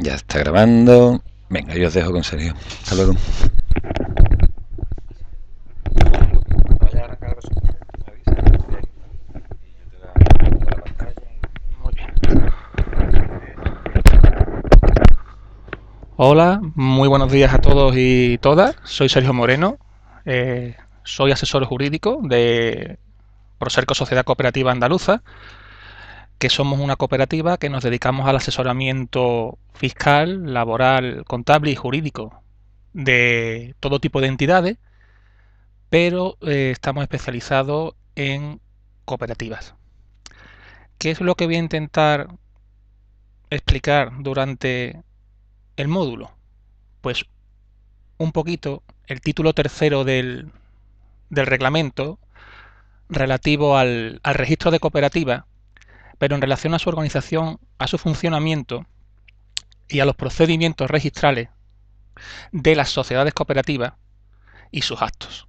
Ya está grabando. Venga, yo os dejo con Sergio. Hasta luego. Cuando vaya a arrancar la presentación, tú me avisas y yo te la pantalla. Muy bien. Hola, muy buenos días a todos y todas. Soy Sergio Moreno. Soy asesor jurídico de Proserco Sociedad Cooperativa Andaluza, que somos una cooperativa que nos dedicamos al asesoramiento fiscal, laboral, contable y jurídico de todo tipo de entidades, pero estamos especializados en cooperativas. ¿Qué es lo que voy a intentar explicar durante el módulo? Pues un poquito el título tercero del reglamento relativo al registro de cooperativa, pero en relación a su organización, a su funcionamiento y a los procedimientos registrales de las sociedades cooperativas y sus actos.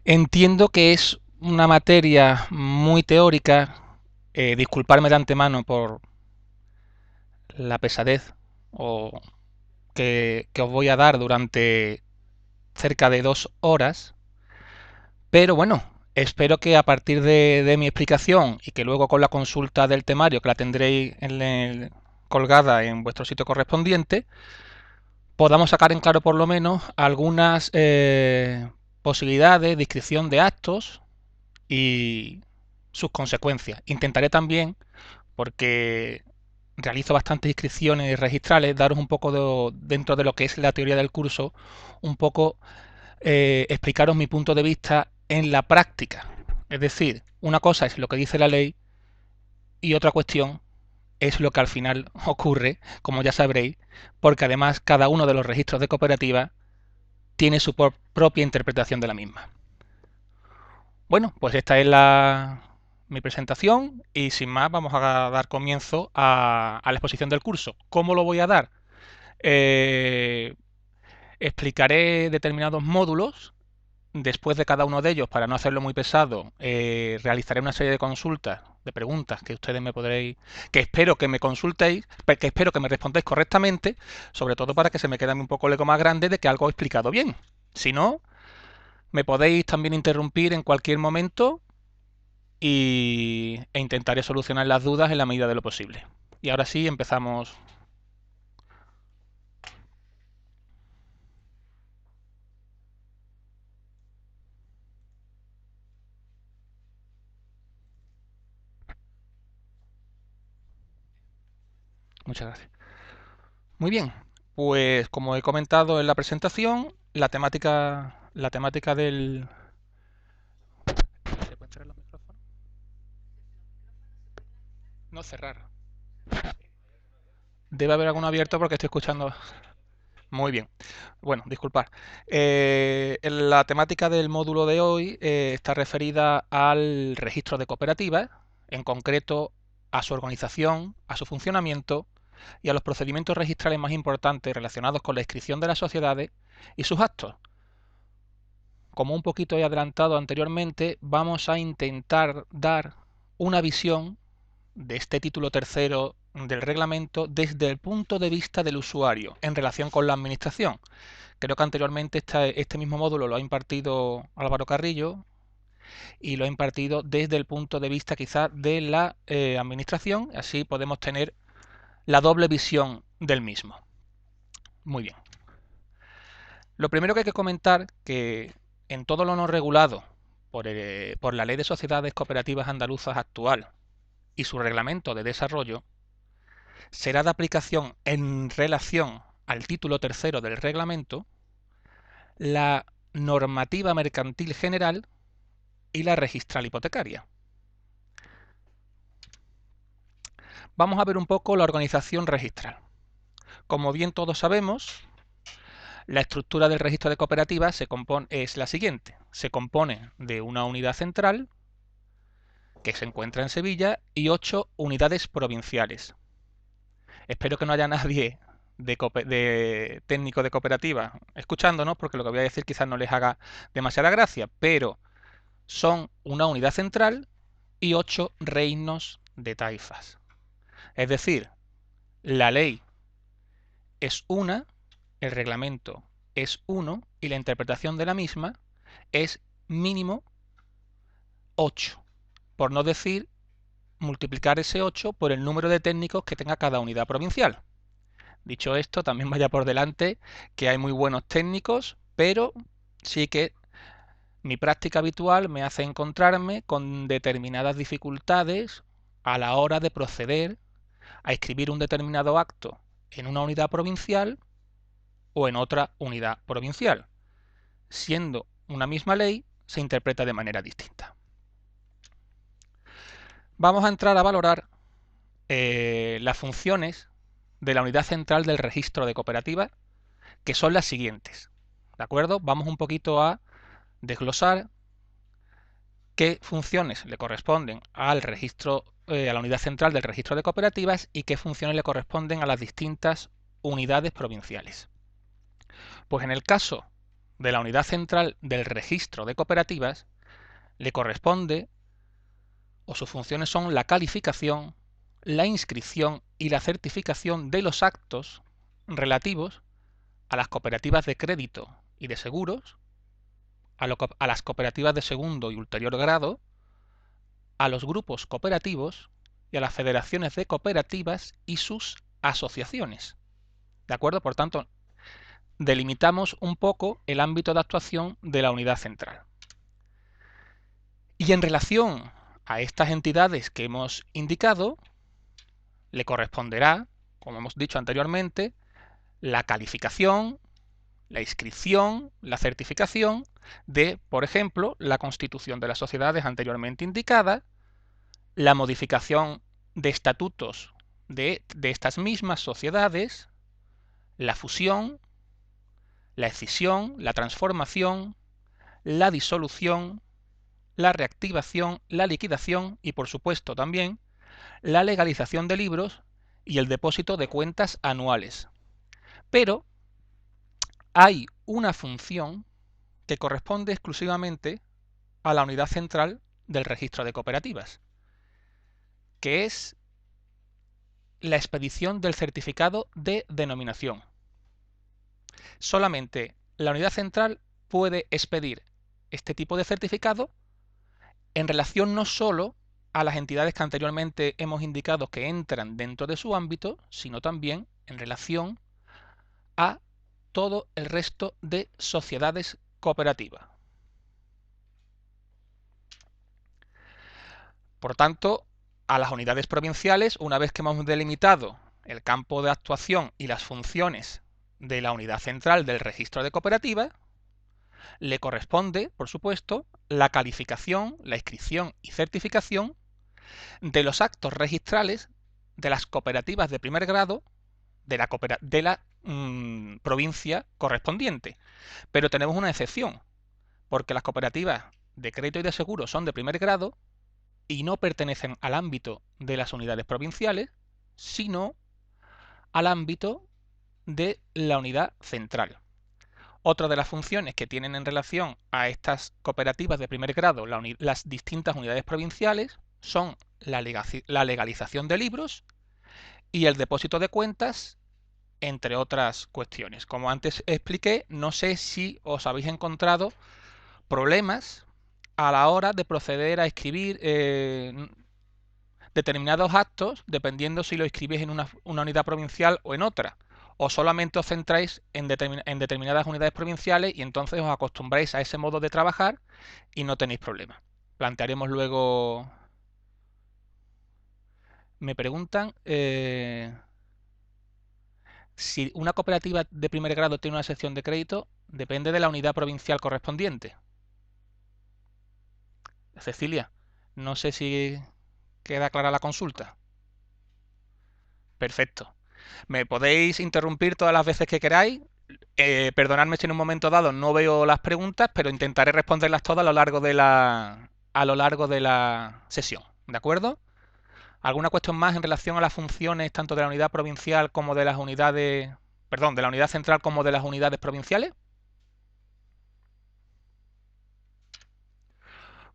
Entiendo que es una materia muy teórica, disculparme de antemano por la pesadez o que os voy a dar durante cerca de 2 horas. Pero bueno, espero que a partir de mi explicación y que luego con la consulta del temario, que la tendréis colgada en vuestro sitio correspondiente, podamos sacar en claro por lo menos algunas posibilidades de inscripción de actos y sus consecuencias. Intentaré también, porque realizo bastantes inscripciones registrales, daros un poco dentro de lo que es la teoría del curso, un poco explicaros mi punto de vista en la práctica. Es decir, una cosa es lo que dice la ley y otra cuestión es lo que al final ocurre, como ya sabréis, porque además cada uno de los registros de cooperativa tiene su propia interpretación de la misma. Bueno, pues esta es mi presentación y sin más vamos a dar comienzo a la exposición del curso. ¿Cómo lo voy a dar? Eh, Explicaré determinados módulos. Después de cada uno de ellos, para no hacerlo muy pesado, realizaré una serie de consultas, de preguntas que ustedes me podréis, que espero que me consultéis, que espero que me respondáis correctamente, sobre todo para que se me quede un poco el eco más grande de que algo he explicado bien. Si no, me podéis también interrumpir en cualquier momento e intentaré solucionar las dudas en la medida de lo posible. Y ahora sí, empezamos. Muchas gracias. Muy bien, pues como he comentado en la presentación, la temática del... ¿Se pueden cerrar los micrófonos? No cerrar. Debe haber alguno abierto porque estoy escuchando. Muy bien. Bueno, disculpad. La temática del módulo de hoy está referida al registro de cooperativas, en concreto a su organización, a su funcionamiento y a los procedimientos registrales más importantes relacionados con la inscripción de las sociedades y sus actos. Como un poquito he adelantado anteriormente, vamos a intentar dar una visión de este título tercero del reglamento desde el punto de vista del usuario en relación con la administración. Creo que anteriormente este mismo módulo lo ha impartido Álvaro Carrillo y lo ha impartido desde el punto de vista quizás de la administración, así podemos tener la doble visión del mismo. Muy bien. Lo primero que hay que comentar que en todo lo no regulado por la Ley de Sociedades Cooperativas Andaluzas actual y su reglamento de desarrollo, será de aplicación en relación al título tercero del reglamento la normativa mercantil general y la registral hipotecaria. Vamos a ver un poco la organización registral. Como bien todos sabemos, la estructura del registro de cooperativas es la siguiente. Se compone de una unidad central que se encuentra en Sevilla y 8 unidades provinciales. Espero que no haya nadie de técnico de cooperativa escuchándonos, porque lo que voy a decir quizás no les haga demasiada gracia, pero son una unidad central y 8 reinos de taifas. Es decir, la ley es una, el reglamento es uno y la interpretación de la misma es mínimo 8, por no decir multiplicar ese 8 por el número de técnicos que tenga cada unidad provincial. Dicho esto, también vaya por delante que hay muy buenos técnicos, pero sí que mi práctica habitual me hace encontrarme con determinadas dificultades a la hora de proceder a escribir un determinado acto en una unidad provincial o en otra unidad provincial. Siendo una misma ley, se interpreta de manera distinta. Vamos a entrar a valorar las funciones de la unidad central del registro de cooperativas, que son las siguientes. ¿De acuerdo? Vamos un poquito a desglosar qué funciones le corresponden al registro, a la unidad central del registro de cooperativas y qué funciones le corresponden a las distintas unidades provinciales. Pues en el caso de la unidad central del registro de cooperativas, le corresponde, o sus funciones son la calificación, la inscripción y la certificación de los actos relativos a las cooperativas de crédito y de seguros, a las cooperativas de segundo y ulterior grado, a los grupos cooperativos y a las federaciones de cooperativas y sus asociaciones. ¿De acuerdo? Por tanto, delimitamos un poco el ámbito de actuación de la unidad central. Y en relación a estas entidades que hemos indicado, le corresponderá, como hemos dicho anteriormente, la calificación, la inscripción, la certificación de, por ejemplo, la constitución de las sociedades anteriormente indicadas, la modificación de estatutos de estas mismas sociedades, la fusión, la escisión, la transformación, la disolución, la reactivación, la liquidación y, por supuesto, también la legalización de libros y el depósito de cuentas anuales. Pero hay una función que corresponde exclusivamente a la unidad central del registro de cooperativas, que es la expedición del certificado de denominación. Solamente la unidad central puede expedir este tipo de certificado en relación no solo a las entidades que anteriormente hemos indicado que entran dentro de su ámbito, sino también en relación a todo el resto de sociedades cooperativas. Por tanto, a las unidades provinciales, una vez que hemos delimitado el campo de actuación y las funciones de la unidad central del registro de cooperativas, le corresponde, por supuesto, la calificación, la inscripción y certificación de los actos registrales de las cooperativas de primer grado de la provincia correspondiente. Pero tenemos una excepción, porque las cooperativas de crédito y de seguro son de primer grado y no pertenecen al ámbito de las unidades provinciales, sino al ámbito de la unidad central. Otra de las funciones que tienen en relación a estas cooperativas de primer grado las distintas unidades provinciales son la legalización de libros y el depósito de cuentas, entre otras cuestiones. Como antes expliqué, no sé si os habéis encontrado problemas a la hora de proceder a escribir determinados actos, dependiendo si lo escribís en una unidad provincial o en otra. O solamente os centráis en determinadas unidades provinciales y entonces os acostumbráis a ese modo de trabajar y no tenéis problema. Plantearemos luego... Me preguntan si una cooperativa de primer grado tiene una sección de crédito, depende de la unidad provincial correspondiente. Cecilia, no sé si queda clara la consulta. Perfecto. Me podéis interrumpir todas las veces que queráis. Perdonadme si en un momento dado no veo las preguntas, pero intentaré responderlas todas a lo largo de la sesión. ¿De acuerdo? ¿Alguna cuestión más en relación a las funciones tanto de la unidad provincial como de las unidades, perdón, de la unidad central como de las unidades provinciales?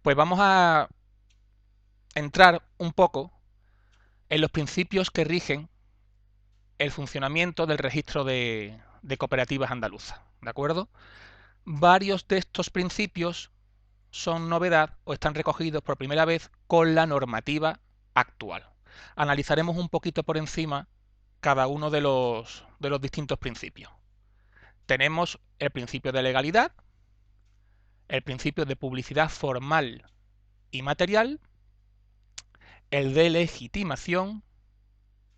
Pues vamos a entrar un poco en los principios que rigen el funcionamiento del registro de cooperativas andaluzas, ¿de acuerdo? Varios de estos principios son novedad o están recogidos por primera vez con la normativa actual. Analizaremos un poquito por encima cada uno de los distintos principios. Tenemos el principio de legalidad, el principio de publicidad formal y material, el de legitimación,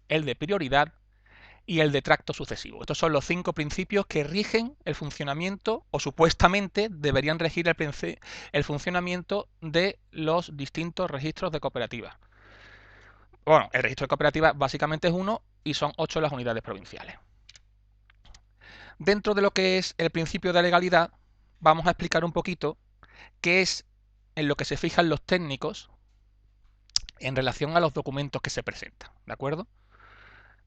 el de prioridad y el de tracto sucesivo. Estos son los 5 principios que rigen el funcionamiento, o supuestamente deberían regir el funcionamiento de los distintos registros de cooperativas. Bueno, el registro de cooperativas básicamente es uno y son 8 las unidades provinciales. Dentro de lo que es el principio de legalidad, vamos a explicar un poquito qué es en lo que se fijan los técnicos en relación a los documentos que se presentan, ¿de acuerdo?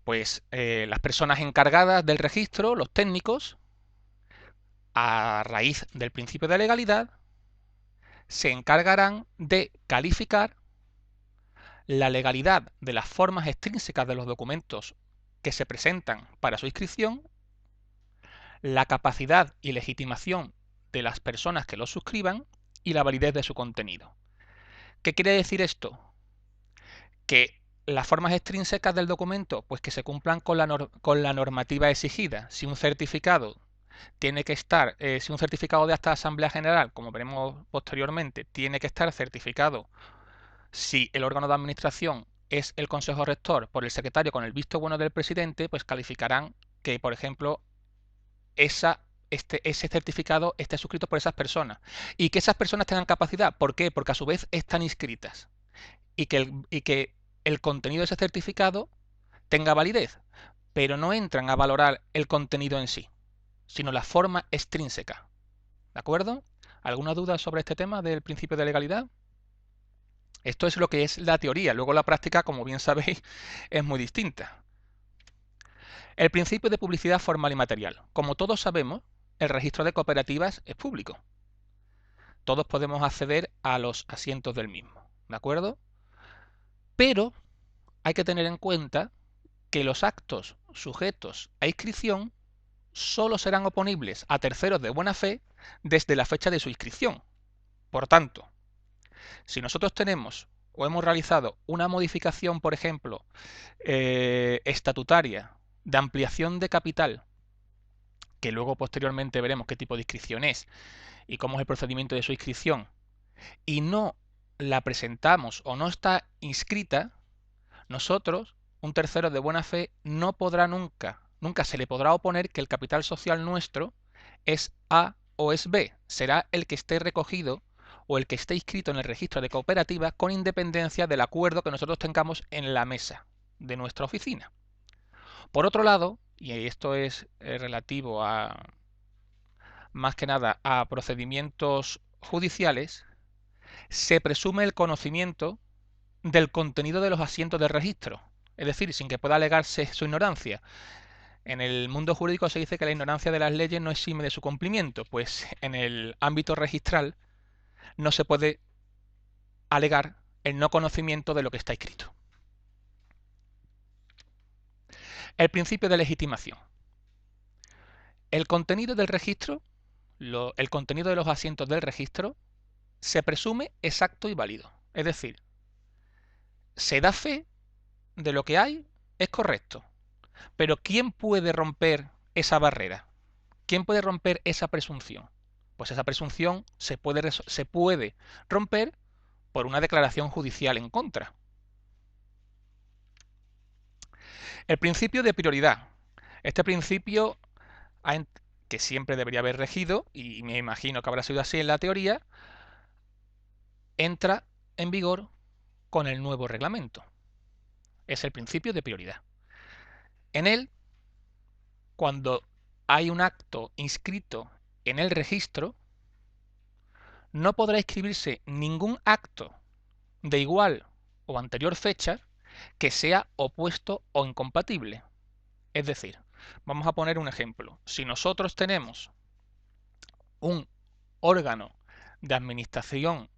Pues las personas encargadas del registro, los técnicos, a raíz del principio de legalidad, se encargarán de calificar la legalidad de las formas extrínsecas de los documentos que se presentan para su inscripción, la capacidad y legitimación de las personas que los suscriban y la validez de su contenido. ¿Qué quiere decir esto? Que las formas extrínsecas del documento, pues que se cumplan con la normativa exigida. Si un certificado tiene que estar, si un certificado de acta de Asamblea General, como veremos posteriormente, tiene que estar certificado si el órgano de administración es el Consejo Rector por el secretario con el visto bueno del presidente, pues calificarán que, por ejemplo, ese certificado esté suscrito por esas personas y que esas personas tengan capacidad. ¿Por qué? Porque a su vez están inscritas y que el contenido de ese certificado tenga validez, pero no entran a valorar el contenido en sí, sino la forma extrínseca. ¿De acuerdo? ¿Alguna duda sobre este tema del principio de legalidad? Esto es lo que es la teoría, luego la práctica, como bien sabéis, es muy distinta. El principio de publicidad formal y material. Como todos sabemos, el registro de cooperativas es público. Todos podemos acceder a los asientos del mismo, ¿de acuerdo? Pero hay que tener en cuenta que los actos sujetos a inscripción solo serán oponibles a terceros de buena fe desde la fecha de su inscripción. Por tanto, si nosotros tenemos o hemos realizado una modificación, por ejemplo, estatutaria de ampliación de capital, que luego posteriormente veremos qué tipo de inscripción es y cómo es el procedimiento de su inscripción, y no la presentamos o no está inscrita, nosotros, un tercero de buena fe, no podrá nunca se le podrá oponer que el capital social nuestro es A o es B. Será el que esté recogido o el que esté inscrito en el registro de cooperativa con independencia del acuerdo que nosotros tengamos en la mesa de nuestra oficina. Por otro lado, y esto es relativo a más que nada a procedimientos judiciales, se presume el conocimiento del contenido de los asientos del registro, es decir, sin que pueda alegarse su ignorancia. En el mundo jurídico se dice que la ignorancia de las leyes no exime de su cumplimiento, pues en el ámbito registral no se puede alegar el no conocimiento de lo que está escrito. El principio de legitimación. El contenido del registro, el contenido de los asientos del registro, se presume exacto y válido. Es decir, se da fe de lo que hay, es correcto. Pero ¿quién puede romper esa barrera? ¿Quién puede romper esa presunción? Pues esa presunción se puede romper por una declaración judicial en contra. El principio de prioridad. Este principio, que siempre debería haber regido, y me imagino que habrá sido así en la teoría, entra en vigor con el nuevo reglamento. Es el principio de prioridad. En él, cuando hay un acto inscrito en el registro, no podrá inscribirse ningún acto de igual o anterior fecha que sea opuesto o incompatible. Es decir, vamos a poner un ejemplo. Si nosotros tenemos un órgano de administración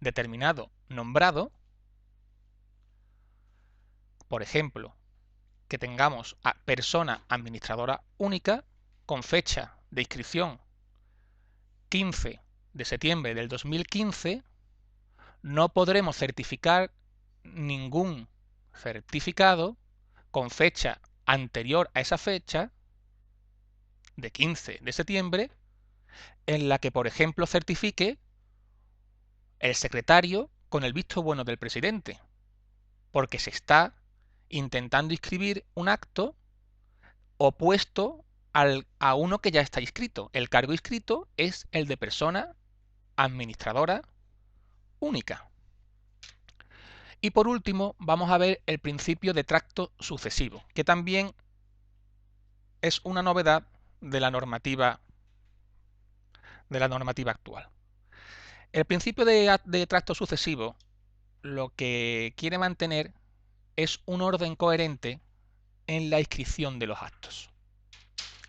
determinado nombrado, por ejemplo, que tengamos a persona administradora única con fecha de inscripción 15 de septiembre del 2015, no podremos certificar ningún certificado con fecha anterior a esa fecha de 15 de septiembre en la que, por ejemplo, certifique el secretario con el visto bueno del presidente, porque se está intentando inscribir un acto opuesto a uno que ya está inscrito. El cargo inscrito es el de persona administradora única. Y por último, vamos a ver el principio de tracto sucesivo, que también es una novedad de la normativa actual. El principio de tracto sucesivo lo que quiere mantener es un orden coherente en la inscripción de los actos.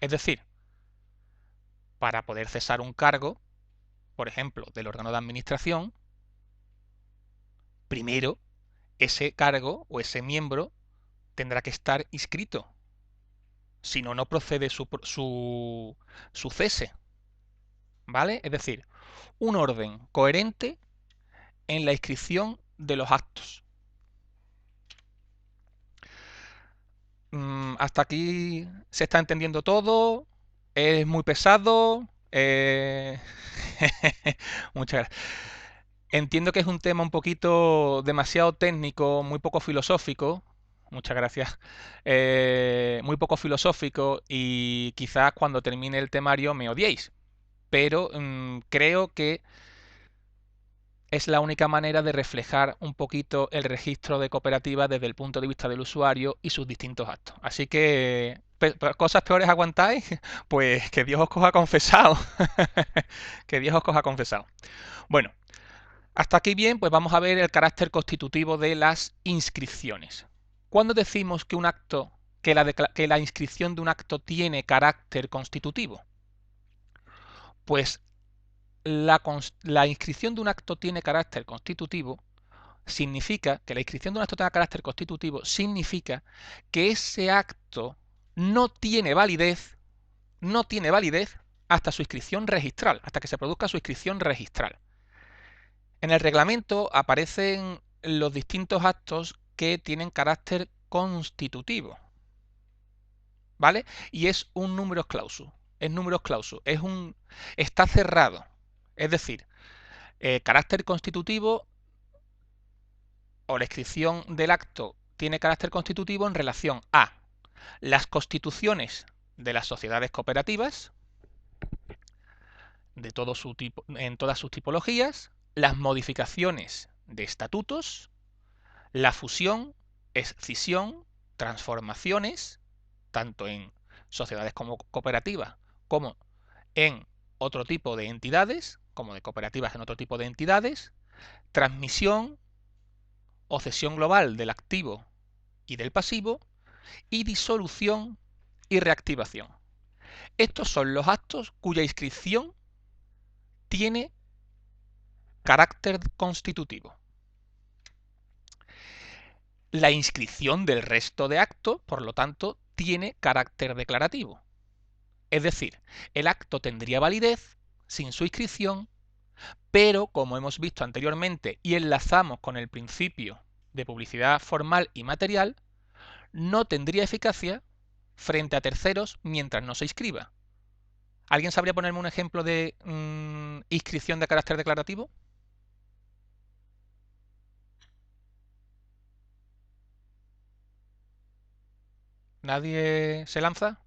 Es decir, para poder cesar un cargo, por ejemplo, del órgano de administración, primero ese cargo o ese miembro tendrá que estar inscrito. Si no, no procede su cese. ¿Vale? Es decir, un orden coherente en la inscripción de los actos. Hasta aquí se está entendiendo todo. Es muy pesado. Muchas gracias. Entiendo que es un tema un poquito demasiado técnico, muy poco filosófico. Muchas gracias. Muy poco filosófico y quizás cuando termine el temario me odiéis. Pero creo que es la única manera de reflejar un poquito el registro de cooperativas desde el punto de vista del usuario y sus distintos actos. Así que, ¿cosas peores aguantáis? Pues que Dios os coja confesado. Que Dios os coja confesado. Bueno, hasta aquí bien, pues vamos a ver el carácter constitutivo de las inscripciones. ¿Cuándo decimos que un acto, que la inscripción de un acto tiene carácter constitutivo? Pues la inscripción de un acto tiene carácter constitutivo significa que la inscripción de un acto tenga carácter constitutivo significa que ese acto no tiene validez hasta su inscripción registral, hasta que se produzca su inscripción registral. En el reglamento aparecen los distintos actos que tienen carácter constitutivo, ¿vale? Y es un numerus clausus, está cerrado, es decir, carácter constitutivo o la inscripción del acto tiene carácter constitutivo en relación a las constituciones de las sociedades cooperativas de todo su tipo, en todas sus tipologías, las modificaciones de estatutos, la fusión, escisión, transformaciones, tanto en sociedades como cooperativas, como en otro tipo de entidades, como de cooperativas en otro tipo de entidades, transmisión o cesión global del activo y del pasivo, y disolución y reactivación. Estos son los actos cuya inscripción tiene carácter constitutivo. La inscripción del resto de actos, por lo tanto, tiene carácter declarativo. Es decir, el acto tendría validez sin su inscripción, pero como hemos visto anteriormente y enlazamos con el principio de publicidad formal y material, no tendría eficacia frente a terceros mientras no se inscriba. ¿Alguien sabría ponerme un ejemplo de inscripción de carácter declarativo? ¿Nadie se lanza?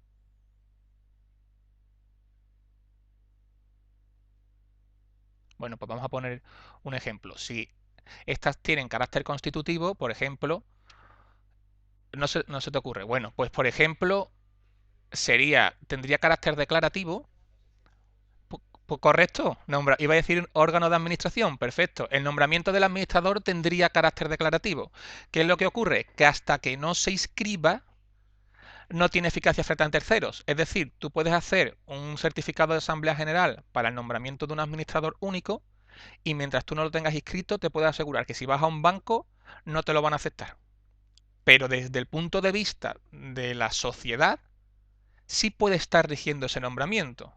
Bueno, pues vamos a poner un ejemplo. Si estas tienen carácter constitutivo, por ejemplo, no se te ocurre. Bueno, pues por ejemplo, tendría carácter declarativo. Pues correcto, iba a decir órgano de administración, perfecto. El nombramiento del administrador tendría carácter declarativo. ¿Qué es lo que ocurre? Que hasta que no se inscriba, no tiene eficacia frente a terceros. Es decir, tú puedes hacer un certificado de Asamblea General para el nombramiento de un administrador único y mientras tú no lo tengas inscrito, te puedo asegurar que si vas a un banco, no te lo van a aceptar. pero desde el punto de vista de la sociedad, sí puede estar rigiendo ese nombramiento.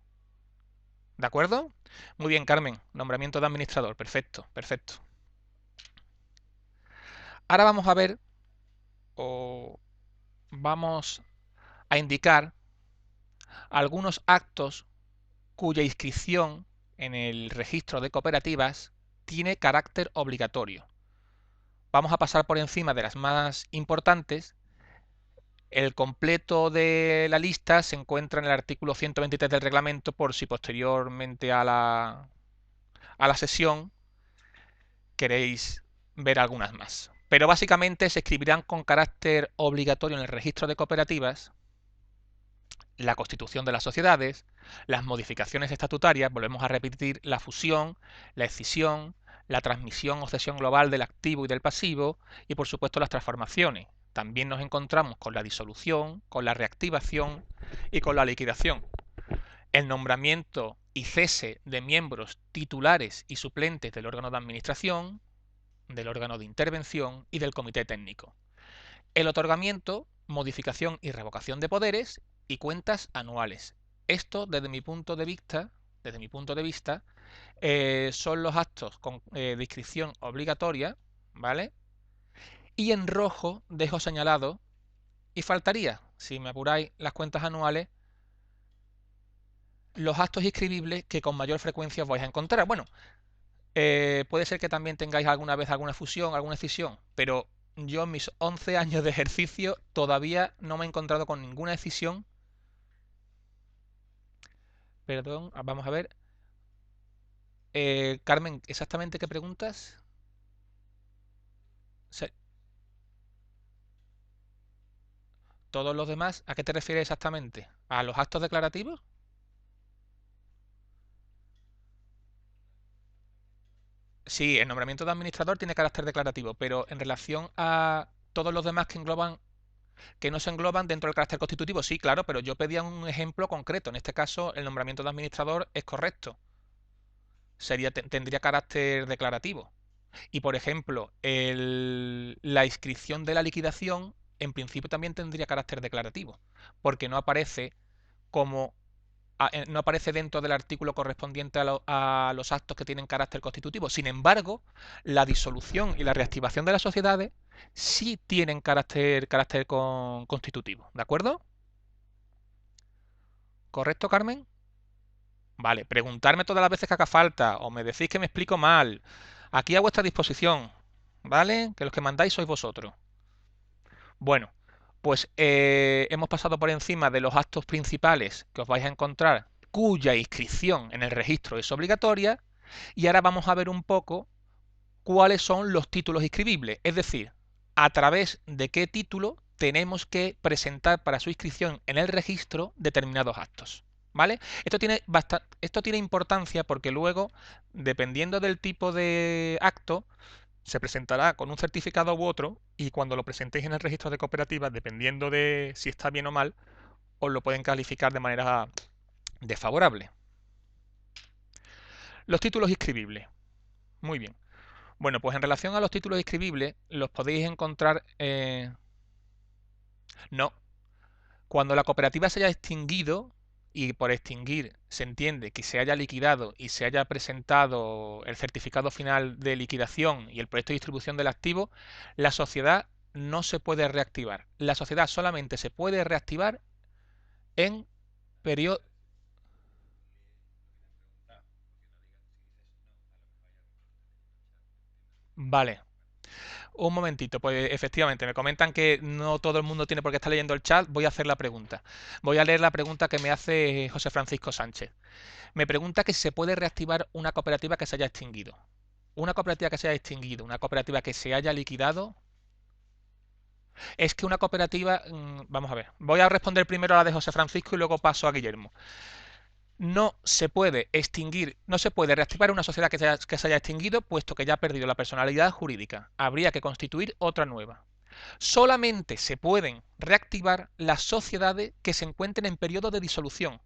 ¿De acuerdo? Muy bien, Carmen. Nombramiento de administrador. Perfecto, perfecto. Ahora vamos a ver, o vamos a indicar algunos actos cuya inscripción en el registro de cooperativas tiene carácter obligatorio. Vamos a pasar por encima de las más importantes. El completo de la lista se encuentra en el artículo 123 del reglamento, por si posteriormente a la sesión queréis ver algunas más. Pero básicamente se escribirán con carácter obligatorio en el registro de cooperativas la constitución de las sociedades, las modificaciones estatutarias, volvemos a repetir la fusión, la escisión, la transmisión o cesión global del activo y del pasivo y por supuesto las transformaciones. También nos encontramos con la disolución, con la reactivación y con la liquidación. El nombramiento y cese de miembros titulares y suplentes del órgano de administración, del órgano de intervención y del comité técnico. El otorgamiento, modificación y revocación de poderes y cuentas anuales. Esto, desde mi punto de vista, son los actos de inscripción obligatoria, ¿vale? Y en rojo dejo señalado, y faltaría, si me apuráis, las cuentas anuales, los actos inscribibles que con mayor frecuencia os vais a encontrar. Bueno, puede ser que también tengáis alguna vez alguna fusión, alguna escisión, pero yo en mis 11 años de ejercicio todavía no me he encontrado con ninguna decisión. Perdón, vamos a ver. Carmen, ¿exactamente qué preguntas? Se- ¿Todos los demás? ¿A qué te refieres exactamente? ¿A los actos declarativos? Sí, el nombramiento de administrador tiene carácter declarativo, pero en relación a todos los demás que no se engloban dentro del carácter constitutivo, sí, claro, pero yo pedía un ejemplo concreto. En este caso, el nombramiento de administrador es correcto. Tendría carácter declarativo. Y por ejemplo, la inscripción de la liquidación en principio también tendría carácter declarativo, porque como no aparece dentro del artículo correspondiente a los actos que tienen carácter constitutivo. Sin embargo, la disolución y la reactivación de las sociedades sí tienen carácter constitutivo. ¿De acuerdo? ¿Correcto, Carmen? Vale, preguntarme todas las veces que haga falta o me decís que me explico mal. Aquí a vuestra disposición, ¿vale? Que los que mandáis sois vosotros. Bueno, pues hemos pasado por encima de los actos principales que os vais a encontrar cuya inscripción en el registro es obligatoria y ahora vamos a ver un poco cuáles son los títulos inscribibles, es decir, a través de qué título tenemos que presentar para su inscripción en el registro determinados actos. ¿Vale? Esto tiene importancia porque luego, dependiendo del tipo de acto, se presentará con un certificado u otro y cuando lo presentéis en el registro de cooperativas, dependiendo de si está bien o mal, os lo pueden calificar de manera desfavorable. Los títulos inscribibles. Muy bien. Bueno, pues en relación a los títulos inscribibles, los podéis encontrar... no. Cuando la cooperativa se haya extinguido, y por extinguir se entiende que se haya liquidado y se haya presentado el certificado final de liquidación y el proyecto de distribución del activo, la sociedad no se puede reactivar. La sociedad solamente se puede reactivar en periodo... Vale, un momentito, pues efectivamente, me comentan que no todo el mundo tiene por qué estar leyendo el chat. Voy a hacer la pregunta. Voy a leer la pregunta que me hace José Francisco Sánchez. Me pregunta que si se puede reactivar una cooperativa que se haya extinguido. Una cooperativa que se haya extinguido, una cooperativa que se haya liquidado. Es que una cooperativa, vamos a ver, voy a responder primero a la de José Francisco y luego paso a Guillermo. No se puede extinguir, no se puede reactivar una sociedad que se haya extinguido, puesto que ya ha perdido la personalidad jurídica. Habría que constituir otra nueva. Solamente se pueden reactivar las sociedades que se encuentren en periodo de disolución.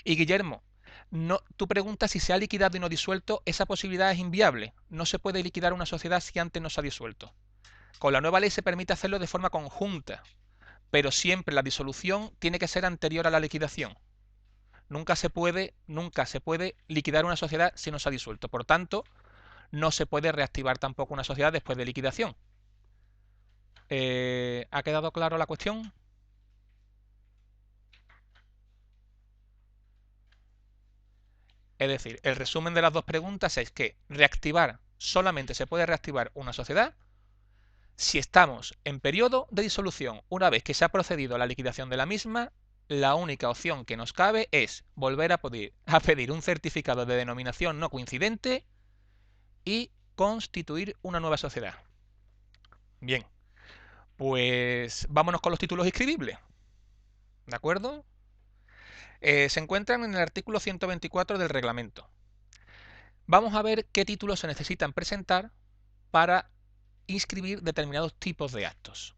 Y Guillermo, no, tú preguntas si se ha liquidado y no disuelto, esa posibilidad es inviable. No se puede liquidar una sociedad si antes no se ha disuelto. Con la nueva ley se permite hacerlo de forma conjunta, pero siempre la disolución tiene que ser anterior a la liquidación. Nunca se puede liquidar una sociedad si no se ha disuelto. Por tanto, no se puede reactivar tampoco una sociedad después de liquidación. ¿Ha quedado claro la cuestión? Es decir, el resumen de las dos preguntas es que solamente se puede reactivar una sociedad si estamos en periodo de disolución. Una vez que se ha procedido a la liquidación de la misma, la única opción que nos cabe es volver a pedir un certificado de denominación no coincidente y constituir una nueva sociedad. Bien, pues vámonos con los títulos inscribibles. ¿De acuerdo? Se encuentran en el artículo 124 del reglamento. Vamos a ver qué títulos se necesitan presentar para inscribir determinados tipos de actos.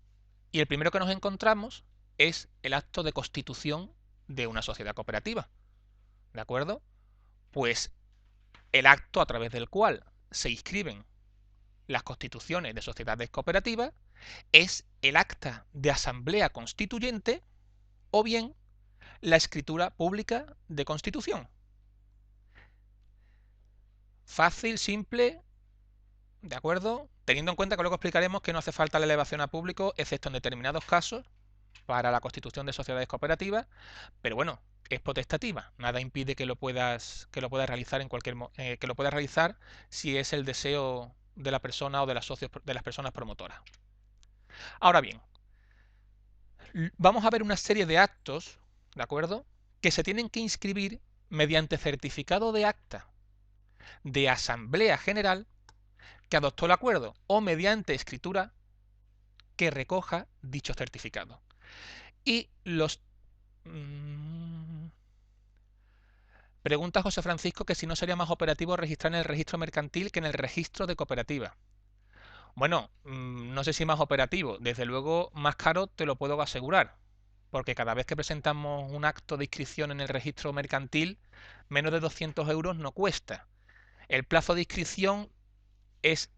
Y el primero que nos encontramos es el acto de constitución de una sociedad cooperativa. ¿De acuerdo? Pues el acto a través del cual se inscriben las constituciones de sociedades cooperativas es el acta de asamblea constituyente o bien la escritura pública de constitución. Fácil, simple, ¿de acuerdo? Teniendo en cuenta que luego explicaremos que no hace falta la elevación a público, excepto en determinados casos, para la constitución de sociedades cooperativas, pero bueno, es potestativa. Nada impide que lo puedas realizar que lo puedas realizar si es el deseo de la persona o de las personas promotoras. Ahora bien, vamos a ver una serie de actos, ¿de acuerdo?, que se tienen que inscribir mediante certificado de acta de Asamblea General que adoptó el acuerdo o mediante escritura que recoja dicho certificado. Y los... Pregunta José Francisco que si no sería más operativo registrar en el registro mercantil que en el registro de cooperativa. Bueno, no sé si más operativo, desde luego más caro te lo puedo asegurar, porque cada vez que presentamos un acto de inscripción en el registro mercantil, menos de 200 euros no cuesta. El plazo de inscripción es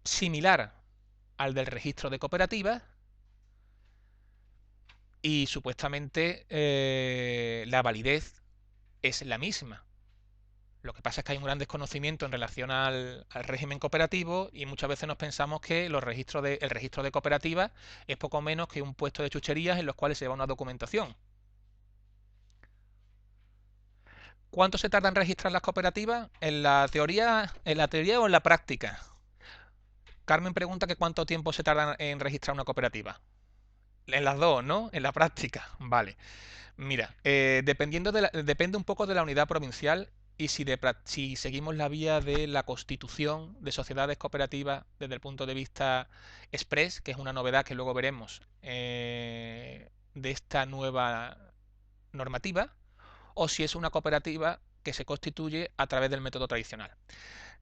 similar al del registro de cooperativas y supuestamente la validez es la misma. Lo que pasa es que hay un gran desconocimiento en relación al régimen cooperativo y muchas veces nos pensamos que el registro de cooperativas es poco menos que un puesto de chucherías en los cuales se lleva una documentación. ¿Cuánto se tarda en registrar las cooperativas? ¿En la teoría o en la práctica? Carmen pregunta que cuánto tiempo se tarda en registrar una cooperativa. En las dos, ¿no? En la práctica. Vale. Mira, depende un poco de la unidad provincial y si seguimos la vía de la constitución de sociedades cooperativas desde el punto de vista express, que es una novedad que luego veremos de esta nueva normativa, o si es una cooperativa que se constituye a través del método tradicional.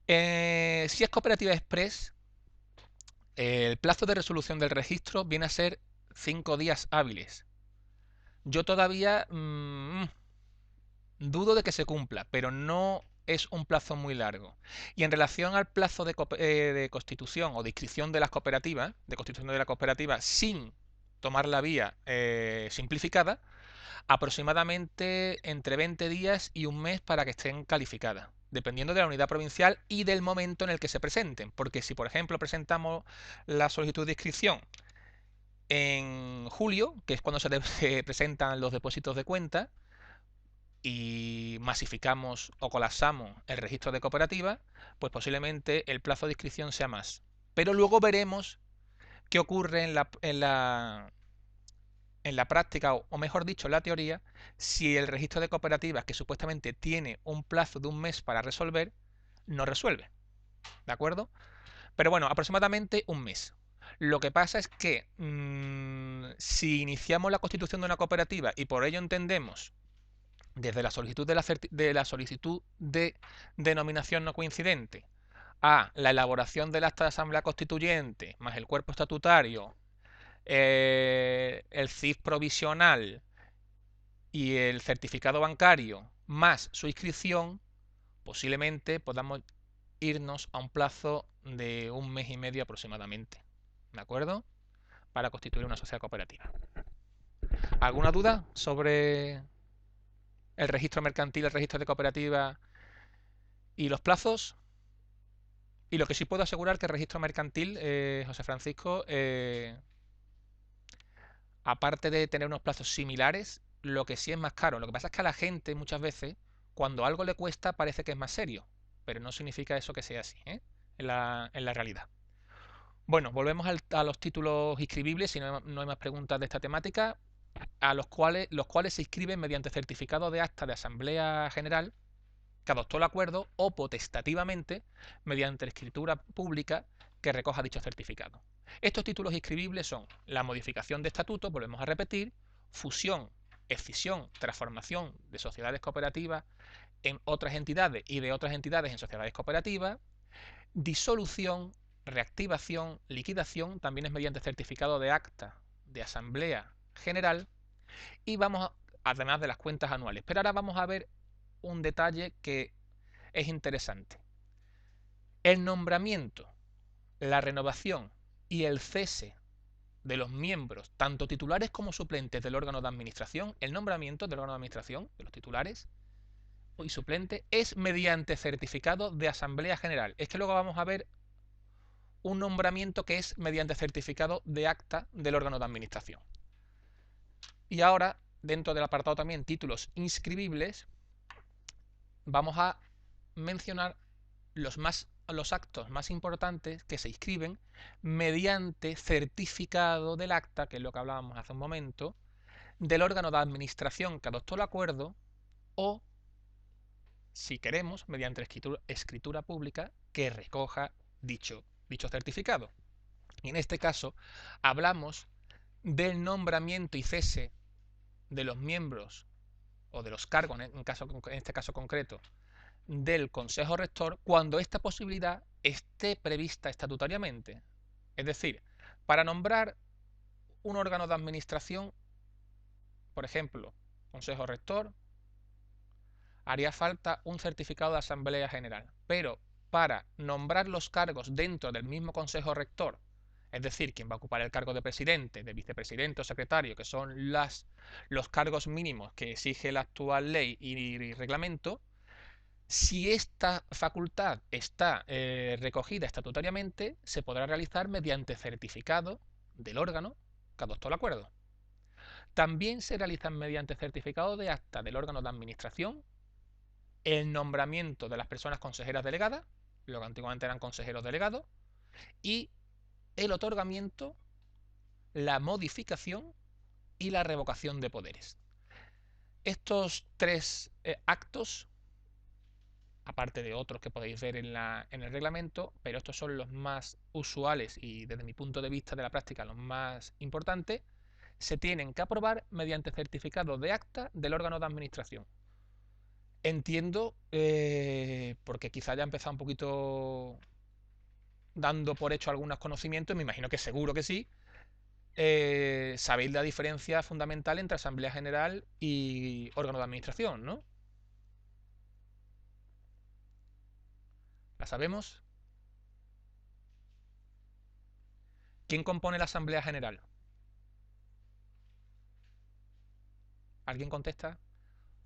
Si es cooperativa express, el plazo de resolución del registro viene a ser 5 días hábiles. Yo todavía dudo de que se cumpla, pero no es un plazo muy largo. Y en relación al plazo de constitución o de inscripción de las cooperativas, de constitución de la cooperativa sin tomar la vía simplificada, aproximadamente entre 20 días y un mes para que estén calificadas, dependiendo de la unidad provincial y del momento en el que se presenten. Porque si, por ejemplo, presentamos la solicitud de inscripción en julio, que es cuando se presentan los depósitos de cuenta, y masificamos o colapsamos el registro de cooperativas, pues posiblemente el plazo de inscripción sea más. Pero luego veremos qué ocurre en la práctica, o mejor dicho, en la teoría, si el registro de cooperativas, que supuestamente tiene un plazo de un mes para resolver, no resuelve. ¿De acuerdo? Pero bueno, aproximadamente un mes. Lo que pasa es que si iniciamos la constitución de una cooperativa y por ello entendemos desde la solicitud de denominación no coincidente a la elaboración del acta de asamblea constituyente, más el cuerpo estatutario, el CIF provisional y el certificado bancario, más su inscripción, posiblemente podamos irnos a un plazo de un mes y medio aproximadamente. ¿de acuerdo? Para constituir una sociedad cooperativa. ¿Alguna duda sobre el registro mercantil, el registro de cooperativas y los plazos? Y lo que sí puedo asegurar que el registro mercantil, José Francisco, aparte de tener unos plazos similares, lo que sí es más caro. Lo que pasa es que a la gente muchas veces, cuando algo le cuesta, parece que es más serio. Pero no significa eso que sea así, ¿eh? En la realidad. Bueno, volvemos a los títulos inscribibles, si no hay más preguntas de esta temática, a los cuales se inscriben mediante certificado de acta de Asamblea General que adoptó el acuerdo o potestativamente mediante la escritura pública que recoja dicho certificado. Estos títulos inscribibles son la modificación de estatutos, volvemos a repetir, fusión, escisión, transformación de sociedades cooperativas en otras entidades y de otras entidades en sociedades cooperativas, disolución, reactivación, liquidación, también es mediante certificado de acta de Asamblea General, y además de las cuentas anuales. Pero ahora vamos a ver un detalle que es interesante. El nombramiento, la renovación y el cese de los miembros, tanto titulares como suplentes del órgano de administración, el nombramiento del órgano de administración, de los titulares y suplentes, es mediante certificado de Asamblea General. Es que luego vamos a ver un nombramiento que es mediante certificado de acta del órgano de administración. Y ahora, dentro del apartado también títulos inscribibles, vamos a mencionar los actos más importantes que se inscriben mediante certificado del acta, que es lo que hablábamos hace un momento, del órgano de administración que adoptó el acuerdo o, si queremos, mediante escritura pública que recoja dicho certificado. Y en este caso hablamos del nombramiento y cese de los miembros o de los cargos, en este caso concreto, del Consejo Rector cuando esta posibilidad esté prevista estatutariamente. Es decir, para nombrar un órgano de administración, por ejemplo, Consejo Rector, haría falta un certificado de Asamblea General. Pero para nombrar los cargos dentro del mismo Consejo Rector, es decir, quien va a ocupar el cargo de presidente, de vicepresidente o secretario, que son los cargos mínimos que exige la actual ley y reglamento, si esta facultad está recogida estatutariamente, se podrá realizar mediante certificado del órgano que adoptó el acuerdo. También se realizan mediante certificado de acta del órgano de administración el nombramiento de las personas consejeras delegadas, lo que antiguamente eran consejeros delegados, y el otorgamiento, la modificación y la revocación de poderes. Estos tres actos, aparte de otros que podéis ver en el reglamento, pero estos son los más usuales y desde mi punto de vista de la práctica los más importantes, se tienen que aprobar mediante certificado de acta del órgano de administración. Entiendo, porque quizá ya he empezado un poquito dando por hecho algunos conocimientos, me imagino que seguro que sí, sabéis la diferencia fundamental entre Asamblea General y órgano de administración, ¿no? ¿La sabemos? ¿Quién compone la Asamblea General? ¿Alguien contesta?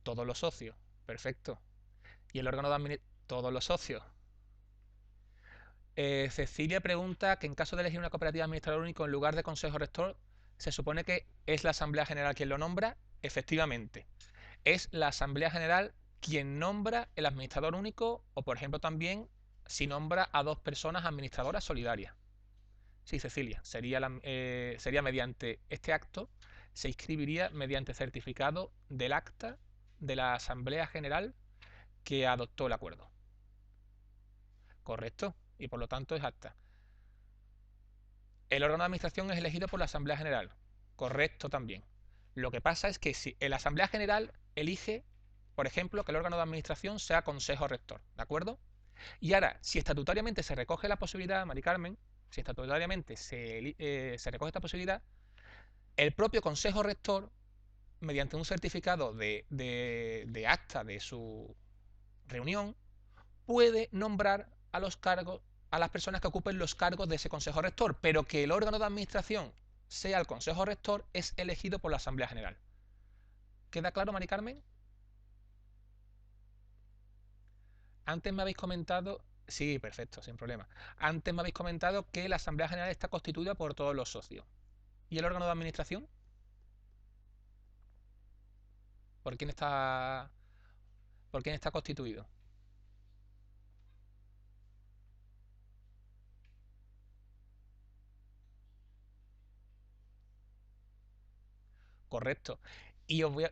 Todos los socios. Perfecto. ¿Y el órgano de administración? Todos los socios. Cecilia pregunta que en caso de elegir una cooperativa de administrador único en lugar de consejo rector, ¿se supone que es la Asamblea General quien lo nombra? Efectivamente. Es la Asamblea General quien nombra el administrador único o, por ejemplo, también si nombra a dos personas administradoras solidarias. Sí, Cecilia, sería mediante este acto, se inscribiría mediante certificado del acta de la Asamblea General que adoptó el acuerdo. Correcto, y por lo tanto es acta. El órgano de administración es elegido por la Asamblea General. Correcto también. Lo que pasa es que si la Asamblea General elige, por ejemplo, que el órgano de administración sea Consejo Rector, ¿de acuerdo? Y ahora, si estatutariamente se recoge la posibilidad, Mari Carmen, si estatutariamente se recoge esta posibilidad, el propio Consejo Rector, mediante un certificado de acta de su reunión, puede nombrar a los cargos a las personas que ocupen los cargos de ese consejo rector, pero que el órgano de administración sea el consejo rector es elegido por la Asamblea General. ¿Queda claro, Mari Carmen? Antes me habéis comentado... Sí, perfecto, sin problema. Antes me habéis comentado que la Asamblea General está constituida por todos los socios. ¿Y el órgano de administración? ¿Por quién está, por quién está constituido? Correcto. Y os voy a...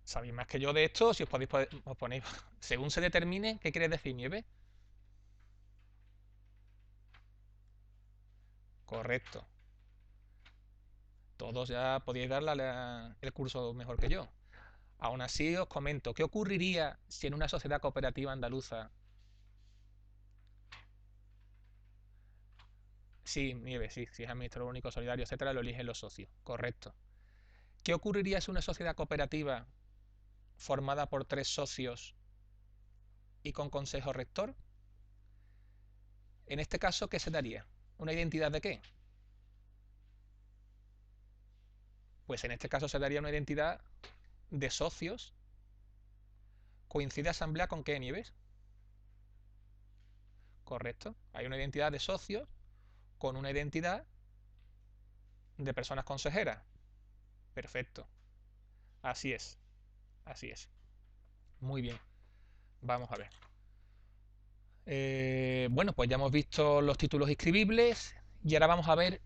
sabéis más que yo de esto, si os podéis os ponéis... Según se determine, ¿qué quiere decir, Nieve? Correcto. Todos ya podíais dar el curso mejor que yo. Aún así os comento, ¿qué ocurriría si en una sociedad cooperativa andaluza... Sí, Nieve, sí, si es administrador único, solidario, etcétera, lo eligen los socios. Correcto. ¿Qué ocurriría si una sociedad cooperativa formada por 3 socios y con consejo rector? En este caso, ¿qué se daría? ¿Una identidad de qué? Pues en este caso se daría una identidad de socios. ¿Coincide asamblea con qué, Nieves? Correcto. Hay una identidad de socios con una identidad de personas consejeras. Perfecto. Así es. Así es. Muy bien. Vamos a ver. Bueno, pues ya hemos visto los títulos inscribibles y ahora vamos a ver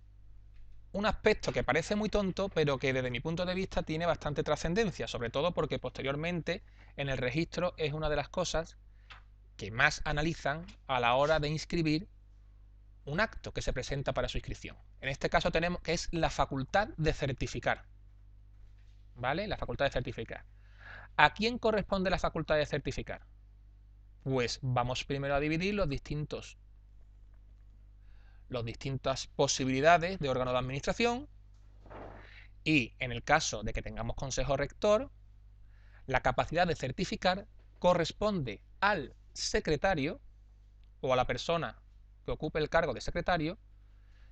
un aspecto que parece muy tonto, pero que desde mi punto de vista tiene bastante trascendencia, sobre todo porque posteriormente en el registro es una de las cosas que más analizan a la hora de inscribir un acto que se presenta para su inscripción. En este caso tenemos que es la facultad de certificar. ¿Vale? La facultad de certificar. ¿A quién corresponde la facultad de certificar? Pues vamos primero a dividir las distintas posibilidades de órgano de administración y en el caso de que tengamos consejo rector, la capacidad de certificar corresponde al secretario o a la persona que ocupe el cargo de secretario,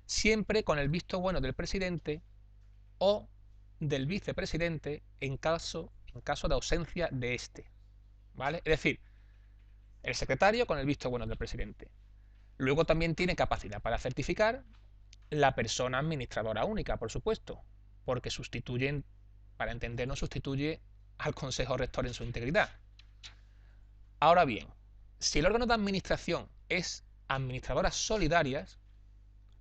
siempre con el visto bueno del presidente o del vicepresidente en caso de ausencia de este. ¿Vale? Es decir, el secretario con el visto bueno del presidente. Luego también tiene capacidad para certificar la persona administradora única, por supuesto, porque sustituyen, para entendernos, sustituye al consejo rector en su integridad. Ahora bien, si el órgano de administración es administradoras solidarias,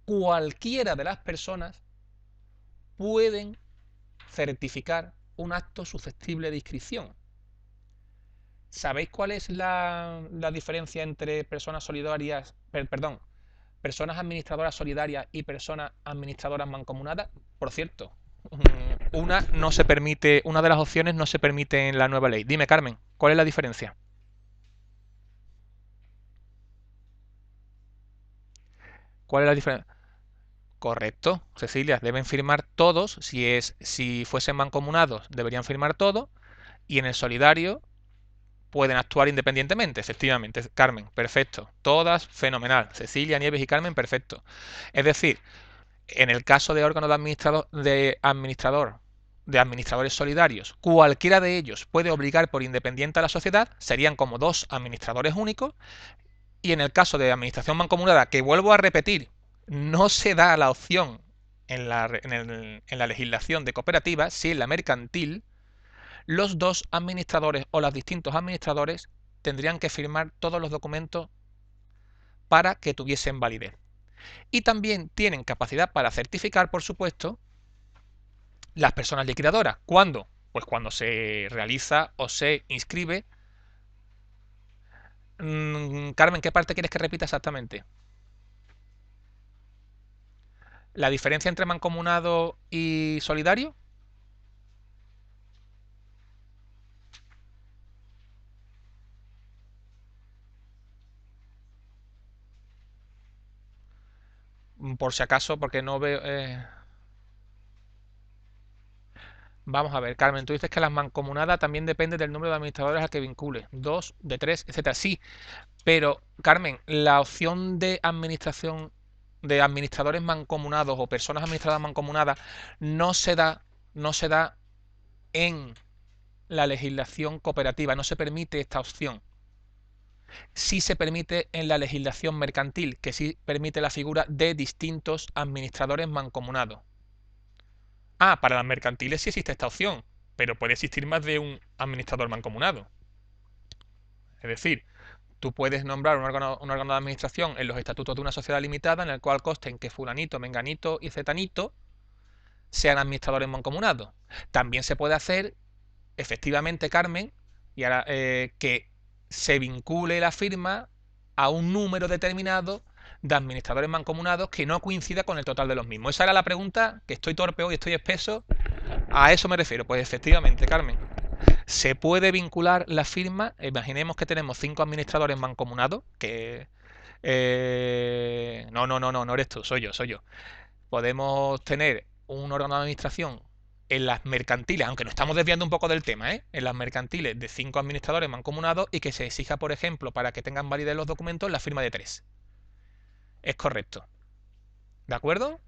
cualquiera de las personas pueden certificar un acto susceptible de inscripción. ¿Sabéis cuál es la diferencia entre personas solidarias, perdón, personas administradoras solidarias y personas administradoras mancomunadas? Por cierto, una no se permite, una de las opciones no se permite en la nueva ley. Dime, Carmen, ¿cuál es la diferencia? ¿Cuál es la diferencia? Correcto, Cecilia, deben firmar todos, si fuesen mancomunados, deberían firmar todos, y en el solidario pueden actuar independientemente, efectivamente. Carmen, perfecto. Todas, fenomenal. Cecilia, Nieves y Carmen, perfecto. Es decir, en el caso de órganos de administradores solidarios, cualquiera de ellos puede obligar por independiente a la sociedad, serían como 2 administradores únicos, y en el caso de administración mancomunada, que vuelvo a repetir, no se da la opción en la legislación de cooperativas, si en la mercantil, los 2 administradores o los distintos administradores tendrían que firmar todos los documentos para que tuviesen validez. Y también tienen capacidad para certificar, por supuesto, las personas liquidadoras. ¿Cuándo? Pues cuando se realiza o se inscribe. Carmen, ¿qué parte quieres que repita exactamente? ¿La diferencia entre mancomunado y solidario? Por si acaso, porque no veo... Vamos a ver, Carmen, tú dices que las mancomunadas también depende del número de administradores al que vincule. Dos, de tres, etcétera. Sí, pero, Carmen, la opción de administración de administradores mancomunados o personas administradas mancomunadas no se da, no se da en la legislación cooperativa, no se permite esta opción. Sí se permite en la legislación mercantil, que sí permite la figura de distintos administradores mancomunados. Ah, para las mercantiles sí existe esta opción, pero puede existir más de un administrador mancomunado. Es decir, tú puedes nombrar un órgano de administración en los estatutos de una sociedad limitada en el cual consten que fulanito, menganito y zetanito sean administradores mancomunados. También se puede hacer, efectivamente, Carmen, y ahora, que se vincule la firma a un número determinado de administradores mancomunados que no coincida con el total de los mismos. Esa era la pregunta, que estoy torpe hoy, estoy espeso. A eso me refiero. Pues efectivamente, Carmen. Se puede vincular la firma. Imaginemos que tenemos 5 administradores mancomunados. Que. No eres tú, soy yo. Podemos tener un órgano de administración en las mercantiles, aunque nos estamos desviando un poco del tema, ¿eh? En las mercantiles de 5 administradores mancomunados y que se exija, por ejemplo, para que tengan validez los documentos, la firma de 3. Es correcto. ¿De acuerdo?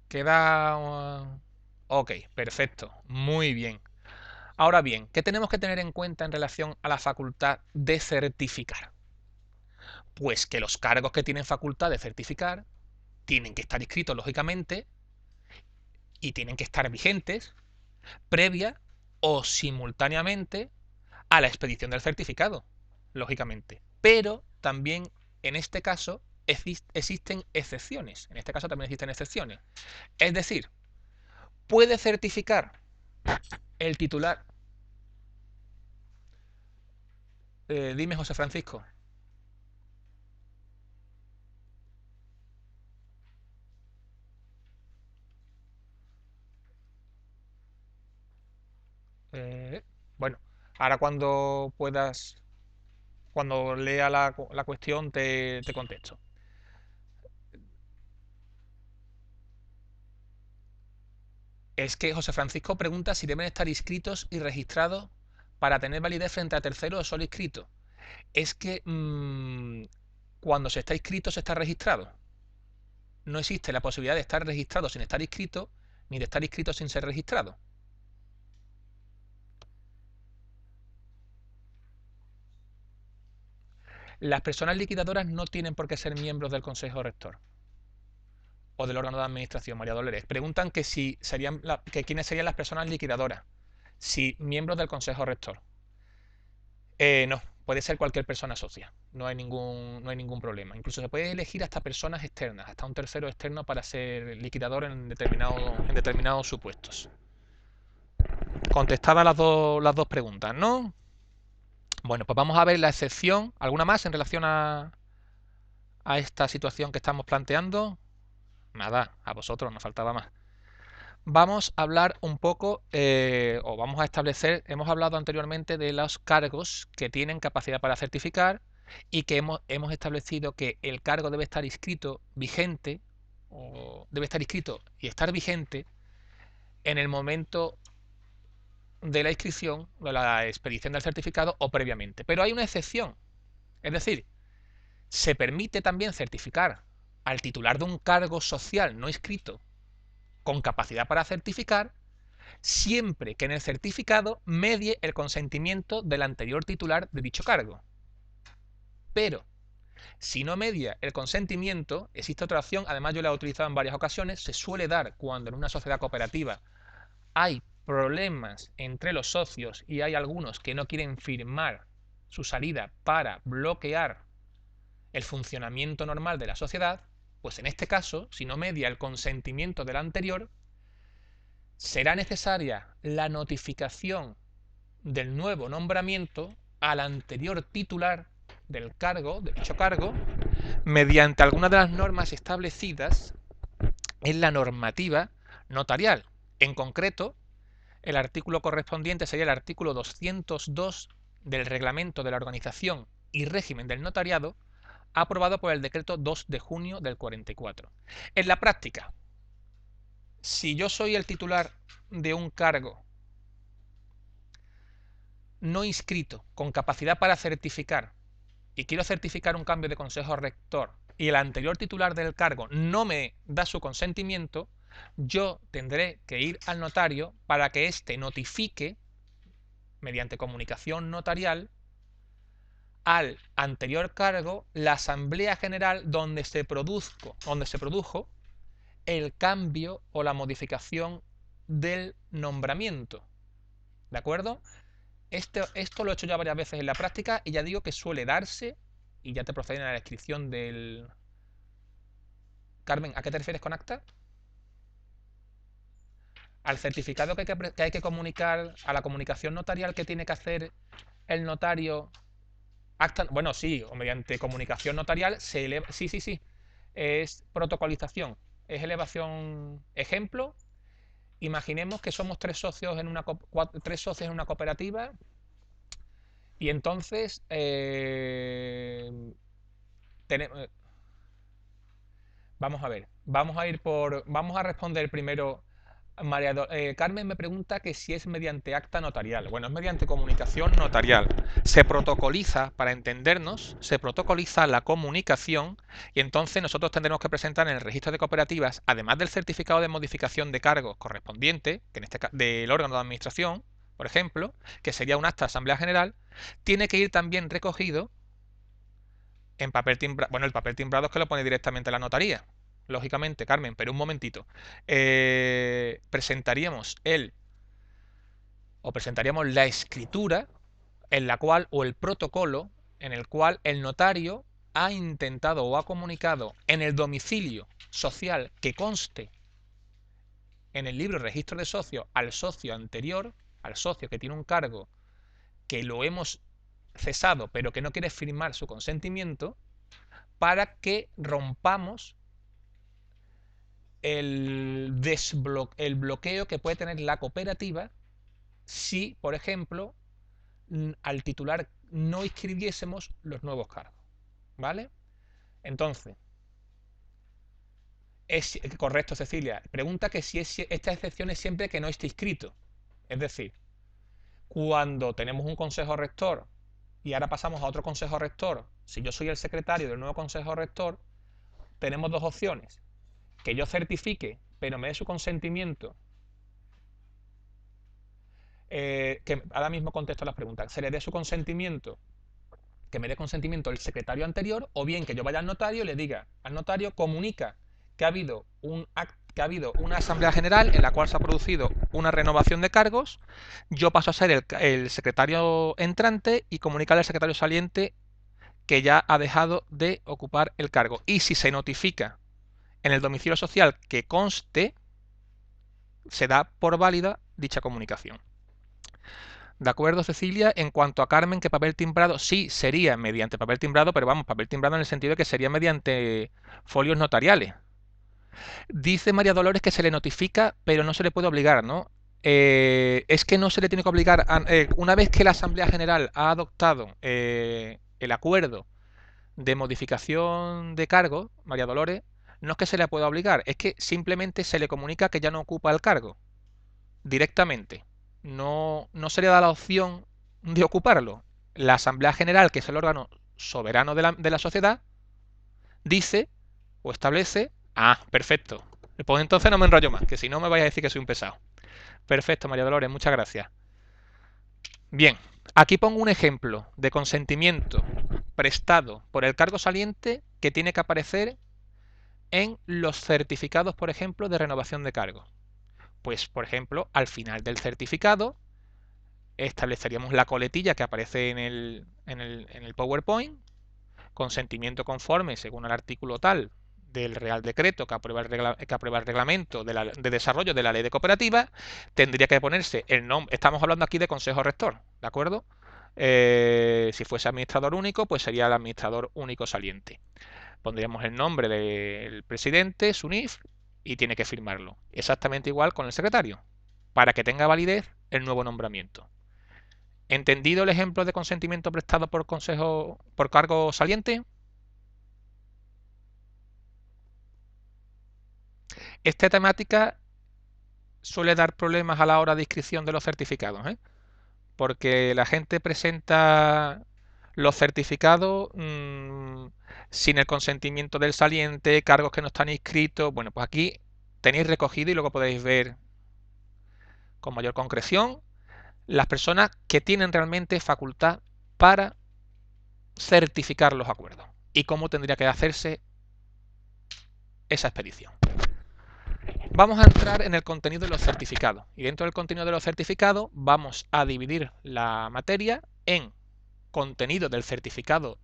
Queda. Ok, perfecto. Muy bien. Ahora bien, ¿qué tenemos que tener en cuenta en relación a la facultad de certificar? Pues que los cargos que tienen facultad de certificar tienen que estar inscritos, lógicamente, y tienen que estar vigentes previa o simultáneamente a la expedición del certificado, lógicamente. Pero también en este caso existen excepciones. En este caso también existen excepciones. Es decir, puede certificar el titular. Dime, José Francisco. Bueno, ahora cuando puedas, cuando lea la cuestión, te contesto. Es que José Francisco pregunta si deben estar inscritos y registrados para tener validez frente a terceros o solo inscritos. Es que cuando se está inscrito se está registrado. No existe la posibilidad de estar registrado sin estar inscrito, ni de estar inscrito sin ser registrado. Las personas liquidadoras no tienen por qué ser miembros del Consejo Rector o del órgano de administración, María Dolores. Preguntan que si serían que quiénes serían las personas liquidadoras, si miembros del Consejo Rector. No, puede ser cualquier persona socia, no hay ningún problema. Incluso se puede elegir hasta personas externas, hasta un tercero externo para ser liquidador en determinados supuestos. Contestadas las dos preguntas, ¿no? Bueno, pues vamos a ver la excepción. ¿Alguna más en relación a esta situación que estamos planteando? Nada, a vosotros, nos faltaba más. Vamos a hablar un poco, o vamos a establecer, hemos hablado anteriormente de los cargos que tienen capacidad para certificar y que hemos establecido que el cargo debe estar inscrito vigente, o debe estar inscrito y estar vigente en el momento de la inscripción, de la expedición del certificado o previamente. Pero hay una excepción, es decir, se permite también certificar al titular de un cargo social no inscrito con capacidad para certificar, siempre que en el certificado medie el consentimiento del anterior titular de dicho cargo. Pero, si no media el consentimiento, existe otra opción, además yo la he utilizado en varias ocasiones, se suele dar cuando en una sociedad cooperativa hay problemas entre los socios y hay algunos que no quieren firmar su salida para bloquear el funcionamiento normal de la sociedad, pues en este caso, si no media el consentimiento del anterior, será necesaria la notificación del nuevo nombramiento al anterior titular del cargo, de dicho cargo, mediante alguna de las normas establecidas en la normativa notarial. En concreto, el artículo correspondiente sería el artículo 202 del Reglamento de la Organización y Régimen del Notariado, aprobado por el decreto 2 de junio del 44. En la práctica, Si yo soy el titular de un cargo no inscrito, con capacidad para certificar, y quiero certificar un cambio de consejo rector, y el anterior titular del cargo no me da su consentimiento, yo tendré que ir al notario para que éste notifique, mediante comunicación notarial, al anterior cargo la asamblea general donde se produjo el cambio o la modificación del nombramiento. ¿De acuerdo? Esto lo he hecho ya varias veces en la práctica y ya digo que suele darse, y ya te proceden a la descripción del... Carmen, ¿a qué te refieres con acta? Al certificado que hay que comunicar, a la comunicación notarial que tiene que hacer el notario. Acta, bueno, sí, o mediante comunicación notarial se eleva. Sí, sí, sí. Es protocolización. Es elevación. Ejemplo, imaginemos que somos tres socios en una cooperativa y entonces tenemos, vamos a ver, vamos a responder primero. Carmen me pregunta que si es mediante acta notarial. Bueno, es mediante comunicación notarial. Se protocoliza, para entendernos, se protocoliza la comunicación y entonces nosotros tendremos que presentar en el registro de cooperativas, además del certificado de modificación de cargos correspondiente, que en este caso del órgano de administración, por ejemplo, que sería un acta de asamblea general, tiene que ir también recogido en papel timbrado. Bueno, el papel timbrado es que lo pone directamente la notaría, lógicamente, Carmen, pero un momentito. Presentaríamos la escritura en la cual, o el protocolo en el cual el notario ha intentado o ha comunicado en el domicilio social que conste en el libro de registro de socios al socio anterior, al socio que tiene un cargo que lo hemos cesado pero que no quiere firmar su consentimiento, para que rompamos el bloqueo que puede tener la cooperativa si, por ejemplo, al titular no inscribiésemos los nuevos cargos. ¿Vale? Entonces, es correcto, Cecilia. Pregunta que si esta excepción es siempre que no esté inscrito. Es decir, cuando tenemos un consejo rector y ahora pasamos a otro consejo rector, si yo soy el secretario del nuevo consejo rector, tenemos dos opciones. Que yo certifique, pero me dé su consentimiento. Que ahora mismo contesto las preguntas. Se le dé su consentimiento, que me dé consentimiento el secretario anterior, o bien que yo vaya al notario y le diga al notario, comunica que ha habido una asamblea general en la cual se ha producido una renovación de cargos, yo paso a ser el secretario entrante y comunicarle al secretario saliente que ya ha dejado de ocupar el cargo. Y si se notifica en el domicilio social que conste, se da por válida dicha comunicación. ¿De acuerdo, Cecilia? En cuanto a Carmen, que papel timbrado, sí sería mediante papel timbrado, pero vamos, papel timbrado en el sentido de que sería mediante folios notariales. Dice María Dolores que se le notifica, pero no se le puede obligar, ¿no? Es que no se le tiene que obligar. Una vez que la Asamblea General ha adoptado el acuerdo de modificación de cargo, María Dolores, no es que se le pueda obligar, es que simplemente se le comunica que ya no ocupa el cargo directamente. No se le da la opción de ocuparlo. La Asamblea General, que es el órgano soberano de la sociedad, dice o establece. Ah, perfecto. Pues entonces no me enrollo más, que si no me vais a decir que soy un pesado. Perfecto, María Dolores, muchas gracias. Bien, aquí pongo un ejemplo de consentimiento prestado por el cargo saliente que tiene que aparecer en los certificados, por ejemplo, de renovación de cargo. Pues, por ejemplo, al final del certificado estableceríamos la coletilla que aparece en el PowerPoint, consentimiento conforme según el artículo tal del Real Decreto que aprueba el reglamento de desarrollo de la ley de cooperativas, tendría que ponerse el nombre. Estamos hablando aquí de consejo rector, ¿de acuerdo? Si fuese administrador único, pues sería el administrador único saliente. Pondríamos el nombre del presidente, su NIF, y tiene que firmarlo. Exactamente igual con el secretario, para que tenga validez el nuevo nombramiento. ¿Entendido el ejemplo de consentimiento prestado por cargo saliente? Esta temática suele dar problemas a la hora de inscripción de los certificados, ¿eh? Porque la gente presenta los certificados sin el consentimiento del saliente, cargos que no están inscritos. Bueno, pues aquí tenéis recogido y luego podéis ver con mayor concreción las personas que tienen realmente facultad para certificar los acuerdos y cómo tendría que hacerse esa expedición. Vamos a entrar en el contenido de los certificados y dentro del contenido de los certificados vamos a dividir la materia en contenido del certificado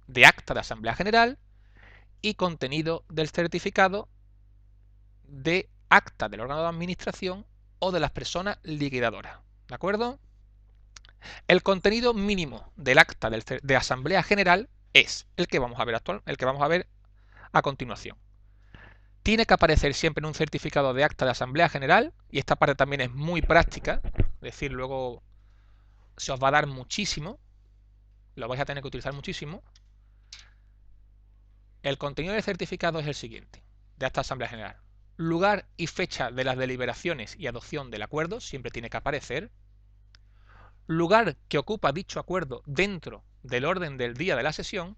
de acta de Asamblea General y contenido del certificado de acta del órgano de administración o de las personas liquidadoras. ¿De acuerdo? El contenido mínimo del acta de Asamblea General es el que vamos a ver a continuación. Tiene que aparecer siempre en un certificado de acta de Asamblea General, y esta parte también es muy práctica, es decir, luego se os va a dar muchísimo, lo vais a tener que utilizar muchísimo. El contenido del certificado es el siguiente, de acta de Asamblea General. Lugar y fecha de las deliberaciones y adopción del acuerdo siempre tiene que aparecer. Lugar que ocupa dicho acuerdo dentro del orden del día de la sesión.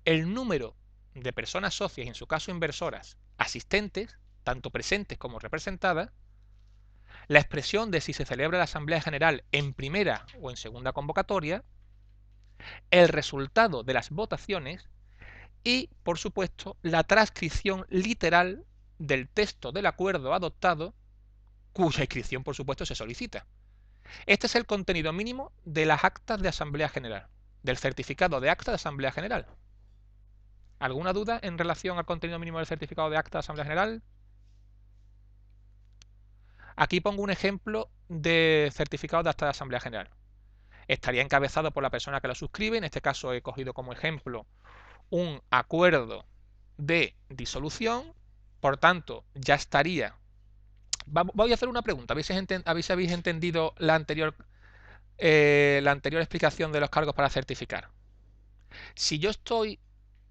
El número de personas socias, y en su caso inversoras, asistentes, tanto presentes como representadas. La expresión de si se celebra la Asamblea General en primera o en segunda convocatoria. El resultado de las votaciones. Y, por supuesto, la transcripción literal del texto del acuerdo adoptado, cuya inscripción, por supuesto, se solicita. Este es el contenido mínimo de las actas de Asamblea General, del certificado de acta de Asamblea General. ¿Alguna duda en relación al contenido mínimo del certificado de acta de Asamblea General? Aquí pongo un ejemplo de certificado de acta de Asamblea General. Estaría encabezado por la persona que lo suscribe. En este caso he cogido como ejemplo un acuerdo de disolución. Por tanto, ya estaría. Voy a hacer una pregunta. ¿Habéis entendido la anterior explicación de los cargos para certificar? Si yo estoy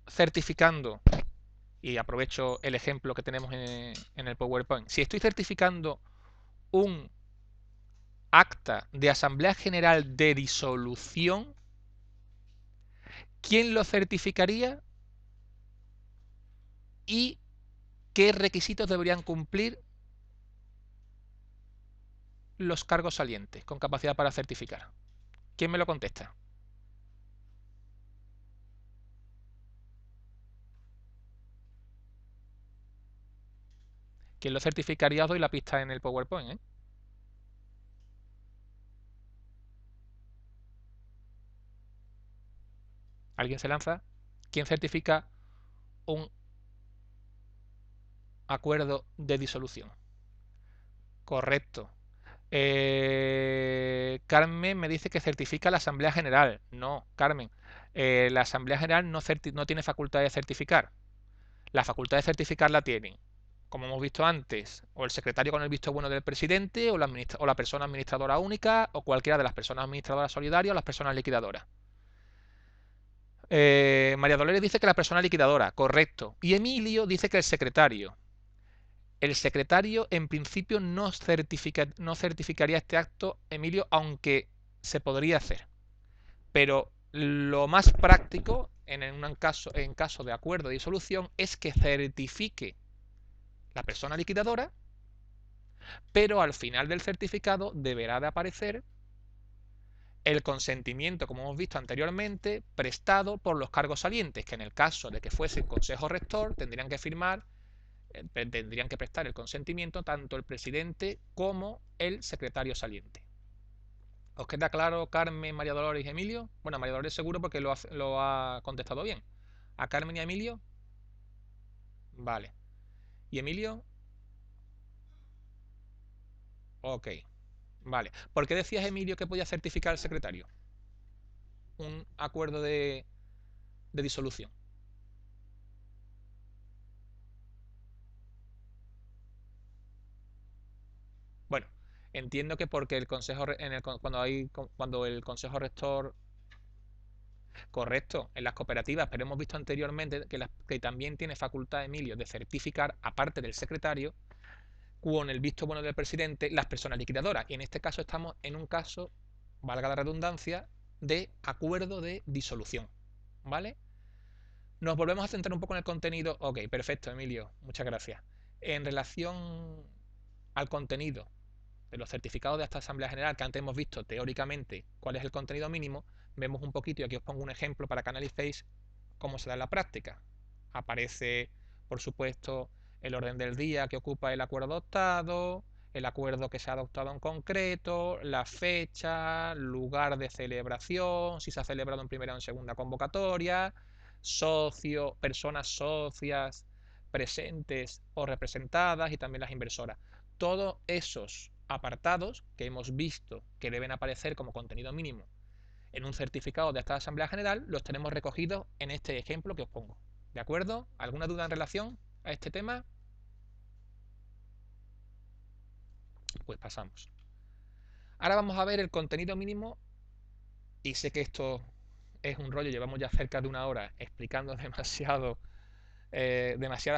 certificando, y aprovecho el ejemplo que tenemos en el PowerPoint, si estoy certificando un acta de Asamblea General de disolución, ¿quién lo certificaría y qué requisitos deberían cumplir los cargos salientes con capacidad para certificar? ¿Quién me lo contesta? ¿Quién lo certificaría? Os doy la pista en el PowerPoint, ¿eh? ¿Alguien se lanza? ¿Quién certifica un acuerdo de disolución? Correcto. Carmen me dice que certifica la Asamblea General. No, Carmen. La Asamblea General no tiene facultad de certificar. La facultad de certificar la tienen, como hemos visto antes, o el secretario con el visto bueno del presidente, o la persona administradora única, o cualquiera de las personas administradoras solidarias o las personas liquidadoras. María Dolores dice que la persona liquidadora, correcto. Y Emilio dice que el secretario. El secretario en principio no certificaría este acto, Emilio, aunque se podría hacer. Pero lo más práctico en caso de acuerdo de disolución es que certifique la persona liquidadora, pero al final del certificado deberá de aparecer el consentimiento, como hemos visto anteriormente, prestado por los cargos salientes, que en el caso de que fuese un consejo rector tendrían que prestar el consentimiento tanto el presidente como el secretario saliente. ¿Os queda claro, Carmen, María Dolores y Emilio? Bueno, a María Dolores seguro porque lo ha contestado bien. ¿A Carmen y a Emilio? Vale. ¿Y Emilio? Ok. Vale. ¿Por qué decías, Emilio, que podía certificar el secretario un acuerdo de disolución? Bueno, entiendo que porque el consejo cuando el consejo rector, correcto, en las cooperativas, pero hemos visto anteriormente que también tiene facultad Emilio de certificar, aparte del secretario, con el visto bueno del presidente las personas liquidadoras. Y en este caso estamos en un caso, valga la redundancia, de acuerdo de disolución. ¿Vale? Nos volvemos a centrar un poco en el contenido. Ok, perfecto, Emilio, muchas gracias. En relación al contenido de los certificados de esta Asamblea General, que antes hemos visto teóricamente cuál es el contenido mínimo, vemos un poquito, y aquí os pongo un ejemplo para que analicéis cómo se da en la práctica. Aparece, por supuesto, el orden del día que ocupa el acuerdo adoptado, el acuerdo que se ha adoptado en concreto, la fecha, lugar de celebración, si se ha celebrado en primera o en segunda convocatoria, socio, personas socias presentes o representadas y también las inversoras. Todos esos apartados que hemos visto que deben aparecer como contenido mínimo en un certificado de esta Asamblea General los tenemos recogidos en este ejemplo que os pongo. ¿De acuerdo? ¿Alguna duda en relación a este tema? Pues pasamos. Ahora vamos a ver el contenido mínimo, y sé que esto es un rollo, llevamos ya cerca de una hora explicando demasiadas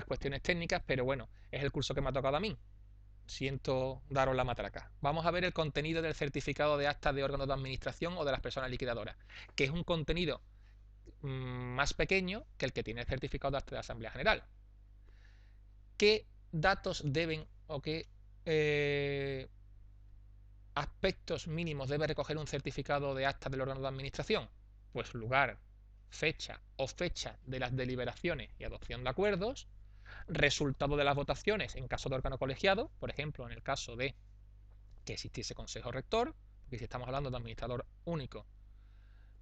cuestiones técnicas, pero bueno, es el curso que me ha tocado a mí. Siento daros la matraca. Vamos a ver el contenido del certificado de actas de órganos de administración o de las personas liquidadoras, que es un contenido más pequeño que el que tiene el certificado de acta de Asamblea General. ¿Qué datos deben o qué aspectos mínimos debe recoger un certificado de acta del órgano de administración? Pues lugar, fecha o fecha de las deliberaciones y adopción de acuerdos, resultado de las votaciones en caso de órgano colegiado, por ejemplo, en el caso de que existiese consejo rector, porque si estamos hablando de administrador único,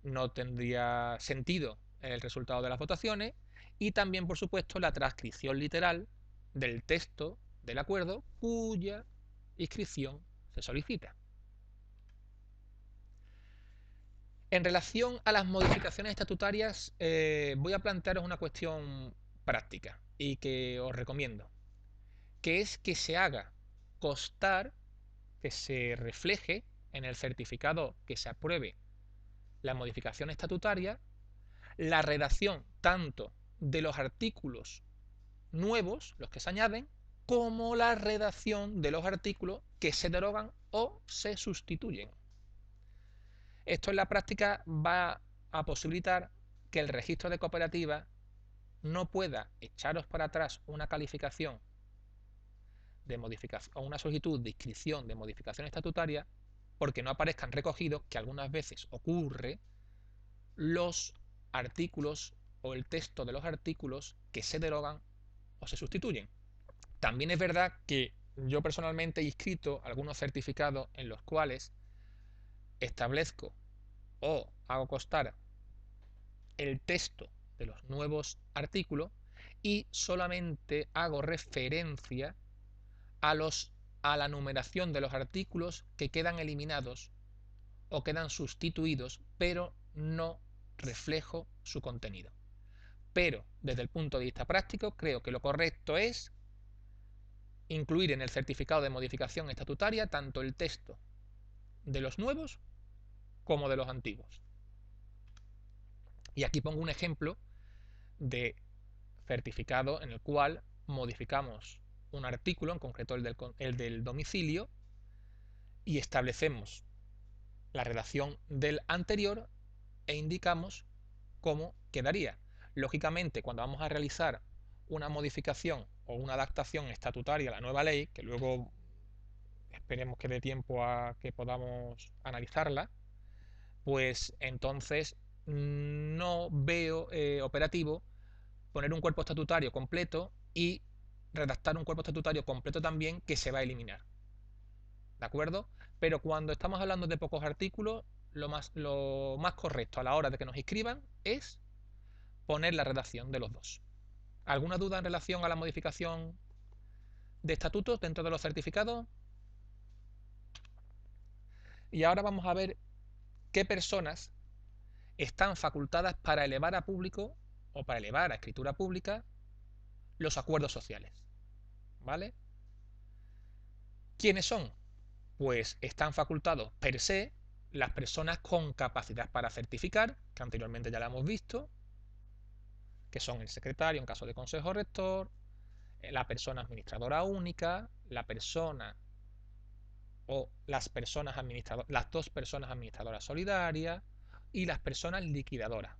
no tendría sentido el resultado de las votaciones, y también, por supuesto, la transcripción literal del texto del acuerdo cuya inscripción se solicita. En relación a las modificaciones estatutarias, voy a plantearos una cuestión práctica y que os recomiendo, que es que se haga constar, que se refleje en el certificado que se apruebe la modificación estatutaria, la redacción tanto de los artículos nuevos, los que se añaden, como la redacción de los artículos que se derogan o se sustituyen. Esto en la práctica va a posibilitar que el registro de cooperativas no pueda echaros para atrás una calificación de modificación o una solicitud de inscripción de modificación estatutaria porque no aparezcan recogidos, que algunas veces ocurre, los artículos o el texto de los artículos que se derogan o se sustituyen. También es verdad que yo personalmente he inscrito algunos certificados en los cuales establezco o hago constar el texto de los nuevos artículos y solamente hago referencia a la numeración de los artículos que quedan eliminados o quedan sustituidos, pero no reflejo su contenido. Pero desde el punto de vista práctico creo que lo correcto es incluir en el certificado de modificación estatutaria tanto el texto de los nuevos como de los antiguos. Y aquí pongo un ejemplo de certificado en el cual modificamos un artículo, en concreto el del domicilio, y establecemos la redacción del anterior e indicamos cómo quedaría. Lógicamente, cuando vamos a realizar una modificación o una adaptación estatutaria a la nueva ley, que luego esperemos que dé tiempo a que podamos analizarla, pues entonces no veo operativo poner un cuerpo estatutario completo y redactar un cuerpo estatutario completo también que se va a eliminar. ¿De acuerdo? Pero cuando estamos hablando de pocos artículos, lo más correcto a la hora de que nos inscriban es poner la redacción de los dos. ¿Alguna duda en relación a la modificación de estatutos dentro de los certificados? Y ahora vamos a ver qué personas están facultadas para elevar a público o para elevar a escritura pública los acuerdos sociales. ¿Vale? ¿Quiénes son? Pues están facultados per se las personas con capacidad para certificar, que anteriormente ya la hemos visto, que son el secretario en caso de consejo rector, la persona administradora única, la persona o las personas administradoras, las dos personas administradoras solidarias y las personas liquidadoras.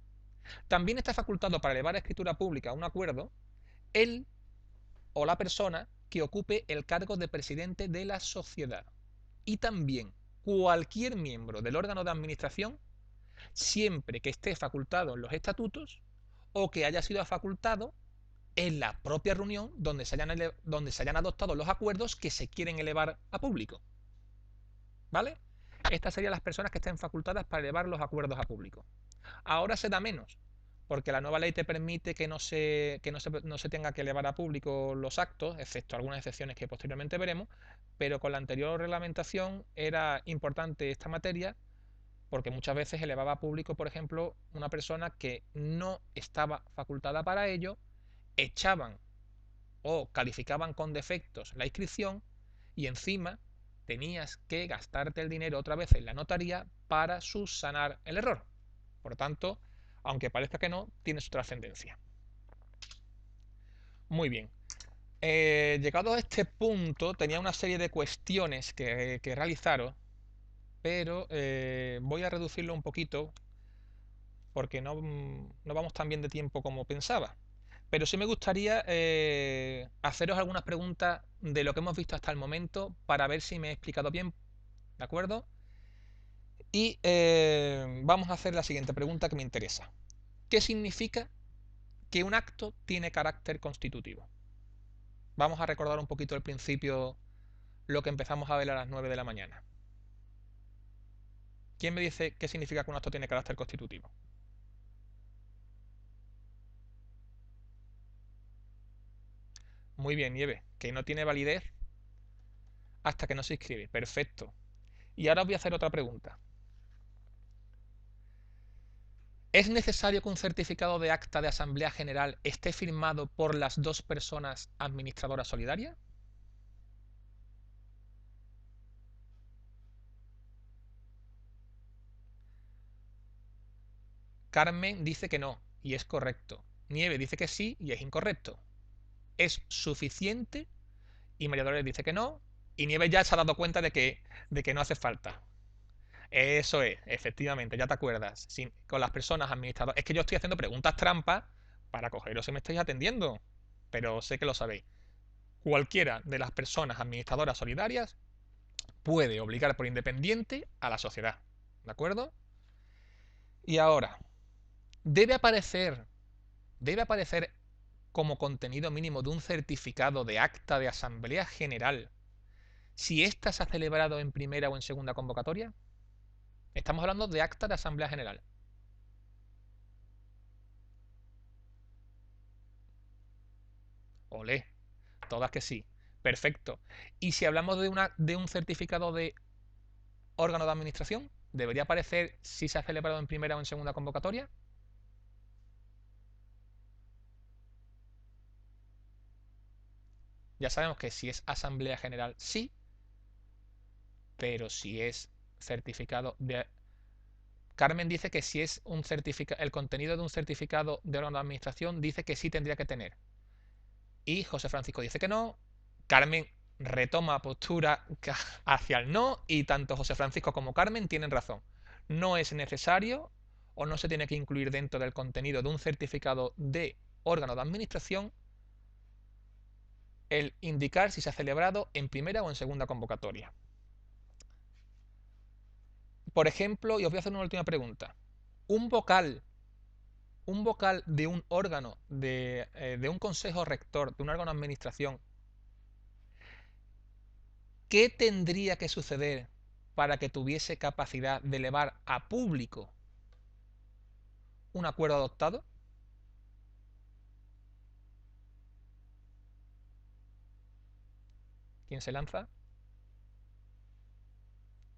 También está facultado para elevar a escritura pública un acuerdo el o la persona que ocupe el cargo de presidente de la sociedad y también cualquier miembro del órgano de administración siempre que esté facultado en los estatutos o que haya sido facultado en la propia reunión donde se hayan adoptado los acuerdos que se quieren elevar a público. ¿Vale? Estas serían las personas que estén facultadas para elevar los acuerdos a público. Ahora se da menos, porque la nueva ley te permite que no se tenga que elevar a público los actos, excepto algunas excepciones que posteriormente veremos, pero con la anterior reglamentación era importante esta materia porque muchas veces elevaba a público, por ejemplo, una persona que no estaba facultada para ello, echaban o calificaban con defectos la inscripción y encima tenías que gastarte el dinero otra vez en la notaría para subsanar el error. Por tanto, aunque parezca que no, tiene su trascendencia. Muy bien. Llegado a este punto, tenía una serie de cuestiones que realizaros, pero voy a reducirlo un poquito porque no vamos tan bien de tiempo como pensaba. Pero sí me gustaría haceros algunas preguntas de lo que hemos visto hasta el momento para ver si me he explicado bien, ¿de acuerdo? Y vamos a hacer la siguiente pregunta que me interesa. ¿Qué significa que un acto tiene carácter constitutivo? Vamos a recordar un poquito el principio, lo que empezamos a ver a las 9 de la mañana. ¿Quién me dice qué significa que un acto tiene carácter constitutivo? Muy bien, Nieve, que no tiene validez hasta que no se inscribe. Perfecto. Y ahora os voy a hacer otra pregunta. ¿Es necesario que un certificado de acta de Asamblea General esté firmado por las dos personas administradoras solidarias? Carmen dice que no, y es correcto. Nieve dice que sí, y es incorrecto. Es suficiente, y María Dolores dice que no, y Nieve ya se ha dado cuenta de que no hace falta. Eso es, efectivamente, ya te acuerdas. Con las personas administradoras. Es que yo estoy haciendo preguntas trampas para cogeros si me estáis atendiendo, pero sé que lo sabéis. Cualquiera de las personas administradoras solidarias puede obligar por independiente a la sociedad. ¿De acuerdo? Y ahora, debe aparecer, debe aparecer como contenido mínimo de un certificado de acta de Asamblea General si ésta se ha celebrado en primera o en segunda convocatoria. Estamos hablando de acta de Asamblea General. Olé, todas que sí. Perfecto. Y si hablamos de un certificado de órgano de administración, ¿debería aparecer si se ha celebrado en primera o en segunda convocatoria? Ya sabemos que si es Asamblea General, sí, pero si es certificado de... Carmen dice que si es un certificado, el contenido de un certificado de órgano de administración dice que sí tendría que tener. Y José Francisco dice que no. Carmen retoma postura hacia el no y tanto José Francisco como Carmen tienen razón. No es necesario o no se tiene que incluir dentro del contenido de un certificado de órgano de administración el indicar si se ha celebrado en primera o en segunda convocatoria. Por ejemplo, y os voy a hacer una última pregunta. Un vocal de un órgano, de un consejo rector, de un órgano de administración, ¿qué tendría que suceder para que tuviese capacidad de elevar a público un acuerdo adoptado? ¿Quién se lanza?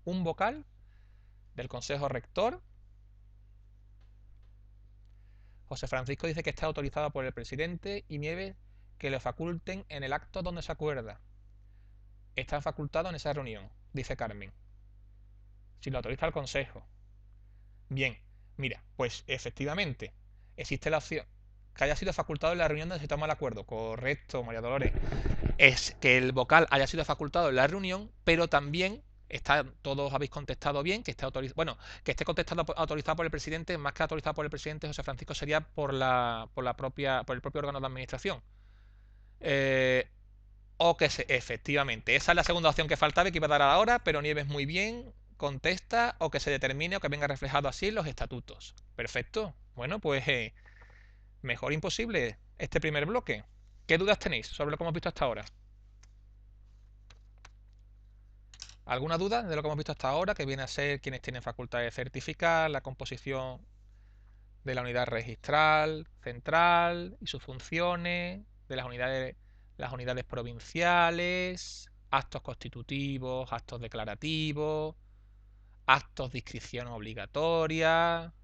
Un vocal del consejo rector. José Francisco dice que está autorizado por el presidente y Nieves que le faculten en el acto donde se acuerda. Está facultado en esa reunión, dice Carmen. Si lo autoriza el consejo. Bien, mira, pues efectivamente existe la opción. que haya sido facultado en la reunión donde se toma el acuerdo. Correcto, María Dolores. Es que el vocal haya sido facultado en la reunión, pero también todos habéis contestado bien, que esté autorizado, bueno, que esté contestado autorizado por el presidente, más que autorizado por el presidente José Francisco sería por el propio órgano de administración. O que efectivamente, esa es la segunda opción que faltaba y que iba a dar ahora, pero Nieves muy bien, contesta, o que se determine o que venga reflejado así en los estatutos. Perfecto. Bueno, pues mejor imposible este primer bloque. ¿Qué dudas tenéis sobre lo que hemos visto hasta ahora? ¿Alguna duda de lo que hemos visto hasta ahora? Que viene a ser quienes tienen facultad de certificar, la composición de la unidad registral central y sus funciones, de las unidades provinciales, actos constitutivos, actos declarativos, actos de inscripción obligatoria,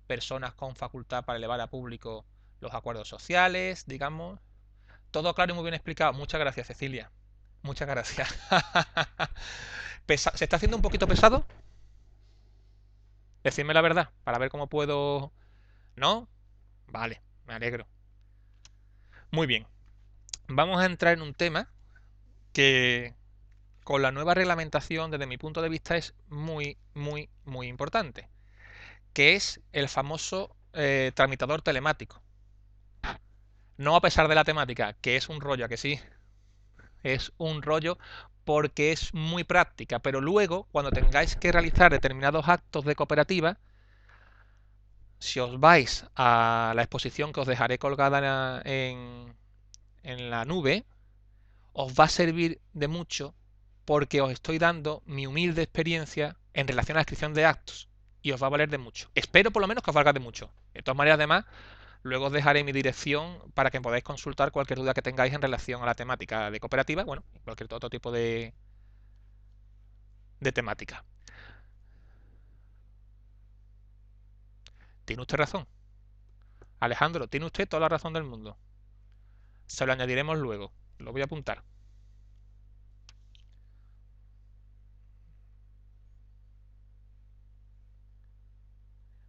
personas con facultad para elevar a público los acuerdos sociales, digamos. Todo claro y muy bien explicado. Muchas gracias, Cecilia. Muchas gracias. ¿Se está haciendo un poquito pesado? Decidme la verdad, para ver cómo puedo... ¿No? Vale, me alegro. Muy bien. Vamos a entrar en un tema que con la nueva reglamentación, desde mi punto de vista, es muy, muy, muy importante, que es el famoso tramitador telemático. No a pesar de la temática, que es un rollo, ¿a que sí? Es un rollo porque es muy práctica, pero luego, cuando tengáis que realizar determinados actos de cooperativa, si os vais a la exposición que os dejaré colgada en la nube, os va a servir de mucho porque os estoy dando mi humilde experiencia en relación a la inscripción de actos y os va a valer de mucho. Espero por lo menos que os valga de mucho. De todas maneras, además, luego os dejaré mi dirección para que podáis consultar cualquier duda que tengáis en relación a la temática de cooperativa, bueno, cualquier otro tipo de temática. Tiene usted razón. Alejandro, tiene usted toda la razón del mundo. Se lo añadiremos luego. Lo voy a apuntar.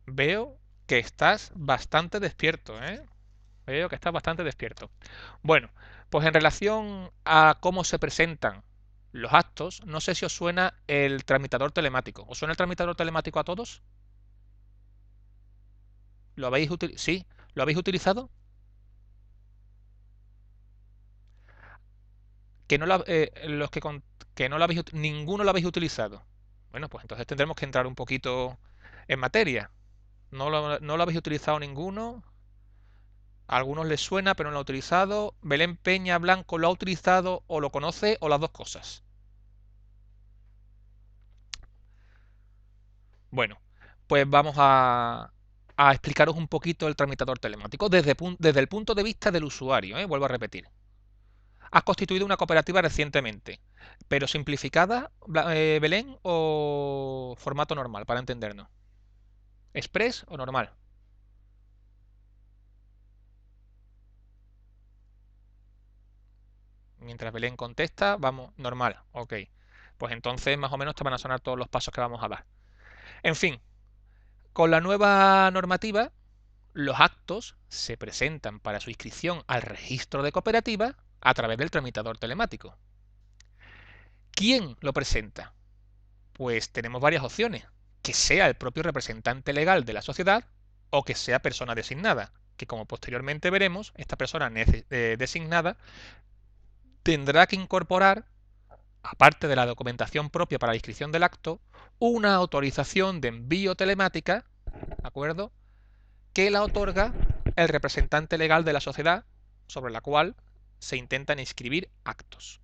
Veo que estás bastante despierto, ¿eh? Veo que estás bastante despierto. Bueno, pues en relación a cómo se presentan los actos, no sé si os suena el tramitador telemático. ¿Os suena el tramitador telemático a todos? ¿Lo habéis utilizado? Sí, ¿lo habéis utilizado? Que no que no lo habéis, ninguno lo habéis utilizado. Bueno, pues entonces tendremos que entrar un poquito en materia. No lo habéis utilizado ninguno. A algunos les suena, pero no lo ha utilizado. Belén Peña Blanco lo ha utilizado o lo conoce o las dos cosas. Bueno, pues vamos a explicaros un poquito el tramitador telemático desde el punto de vista del usuario, ¿eh? Vuelvo a repetir. Has constituido una cooperativa recientemente, pero simplificada, Belén, o formato normal, para entendernos. ¿Express o normal? Mientras Belén contesta, vamos, normal, ok. Pues entonces más o menos te van a sonar todos los pasos que vamos a dar. En fin, con la nueva normativa, los actos se presentan para su inscripción al registro de cooperativa a través del tramitador telemático. ¿Quién lo presenta? Pues tenemos varias opciones. Que sea el propio representante legal de la sociedad o que sea persona designada, que como posteriormente veremos, esta persona designada tendrá que incorporar, aparte de la documentación propia para la inscripción del acto, una autorización de envío telemática, ¿de acuerdo?, que la otorga el representante legal de la sociedad sobre la cual se intentan inscribir actos.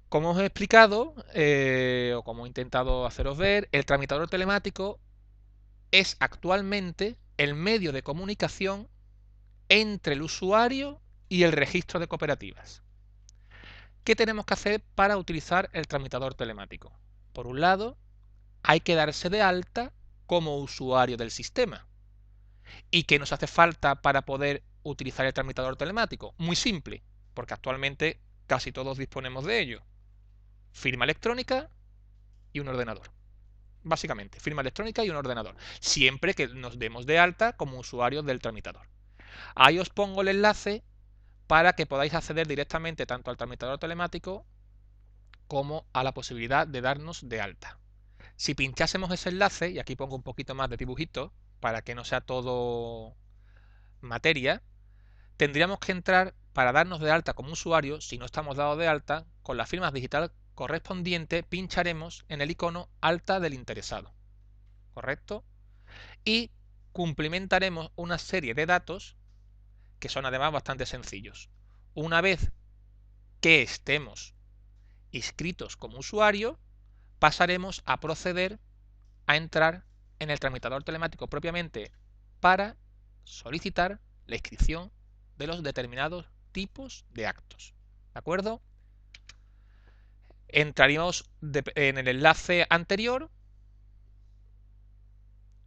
Como os he explicado, o como he intentado haceros ver, el tramitador telemático es actualmente el medio de comunicación entre el usuario y el registro de cooperativas. ¿Qué tenemos que hacer para utilizar el tramitador telemático? Por un lado, hay que darse de alta como usuario del sistema. ¿Y qué nos hace falta para poder utilizar el tramitador telemático? Muy simple, porque actualmente casi todos disponemos de ello. Firma electrónica y un ordenador. básicamente, firma electrónica y un ordenador, siempre que nos demos de alta como usuarios del tramitador. Ahí os pongo el enlace para que podáis acceder directamente tanto al tramitador telemático como a la posibilidad de darnos de alta. Si pinchásemos ese enlace, y aquí pongo un poquito más de dibujitos para que no sea todo materia, tendríamos que entrar para darnos de alta como usuario. Si no estamos dados de alta, con la firma digital correspondiente pincharemos en el icono alta del interesado, ¿correcto? Y cumplimentaremos una serie de datos que son además bastante sencillos. Una vez que estemos inscritos como usuario, pasaremos a proceder a entrar en el tramitador telemático propiamente para solicitar la inscripción de los determinados tipos de actos. ¿De acuerdo? Entraríamos en el enlace anterior.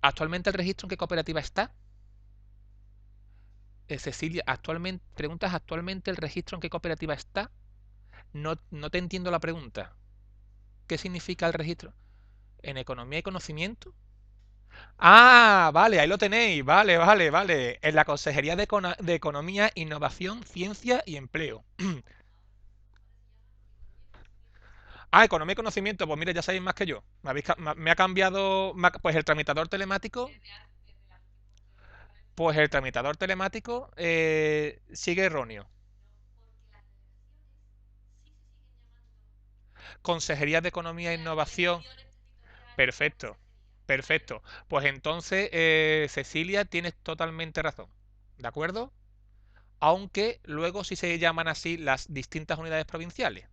¿Actualmente el registro en qué cooperativa está? Cecilia, preguntas ¿actualmente el registro en qué cooperativa está? No te entiendo la pregunta. ¿Qué significa el registro? ¿En economía y conocimiento? Ah, vale, ahí lo tenéis. Vale, vale, vale. En la Consejería de Economía, Innovación, Ciencia y Empleo. Ah, economía y conocimiento. Pues mire, ya sabéis más que yo. Me ha cambiado. Pues el tramitador telemático. Pues el tramitador telemático sigue erróneo. Consejería de Economía e Innovación. Perfecto. Perfecto. Pues entonces, Cecilia, tienes totalmente razón. ¿De acuerdo? Aunque luego sí se llaman así las distintas unidades provinciales.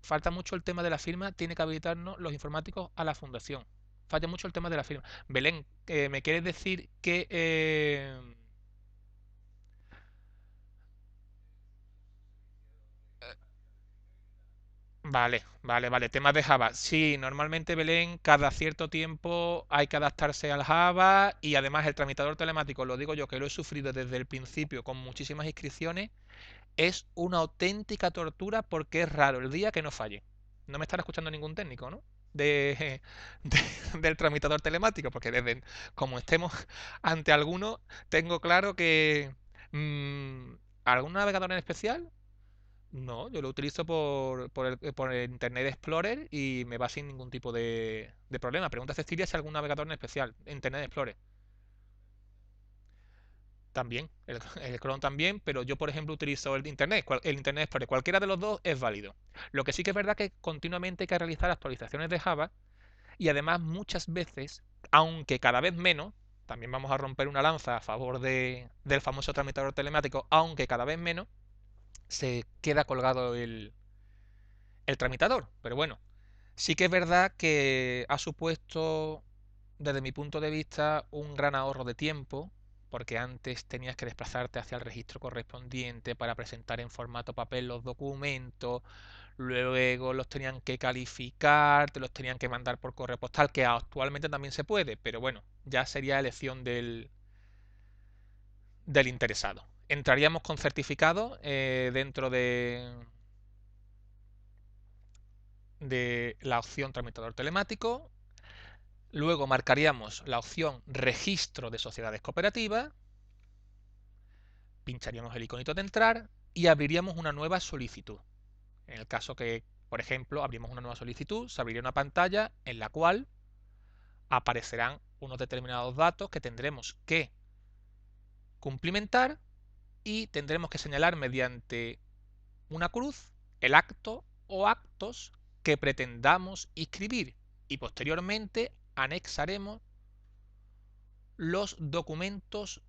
Falta mucho el tema de la firma, tiene que habilitarnos los informáticos a la fundación. Falla mucho el tema de la firma. Belén, ¿me quieres decir que... Vale, vale, vale. Temas de Java. Sí, normalmente Belén, cada cierto tiempo hay que adaptarse al Java y además el tramitador telemático, lo digo yo que lo he sufrido desde el principio con muchísimas inscripciones, es una auténtica tortura porque es raro el día que no falle. No me estará escuchando ningún técnico, ¿no? De, del tramitador telemático, porque desde como estemos ante alguno, tengo claro que algún navegador en especial. No, yo lo utilizo por el Internet Explorer y me va sin ningún tipo de problema. Pregunta a Cecilia si hay algún navegador en especial. Internet Explorer también, el Chrome también, pero yo por ejemplo utilizo el Internet Explorer. Cualquiera de los dos es válido. Lo que sí que es verdad que continuamente hay que realizar actualizaciones de Java y además muchas veces, aunque cada vez menos, también vamos a romper una lanza a favor del famoso tramitador telemático, aunque cada vez menos, se queda colgado el tramitador. Pero bueno, sí que es verdad que ha supuesto, desde mi punto de vista, un gran ahorro de tiempo, porque antes tenías que desplazarte hacia el registro correspondiente para presentar en formato papel los documentos, luego los tenían que calificar, te los tenían que mandar por correo postal, que actualmente también se puede, pero bueno, ya sería elección del interesado. Entraríamos con certificado dentro de la opción tramitador telemático. Luego marcaríamos la opción registro de sociedades cooperativas, pincharíamos el iconito de entrar y abriríamos una nueva solicitud. En el caso que, por ejemplo, abrimos una nueva solicitud, se abriría una pantalla en la cual aparecerán unos determinados datos que tendremos que cumplimentar y tendremos que señalar mediante una cruz el acto o actos que pretendamos inscribir y posteriormente anexaremos los documentos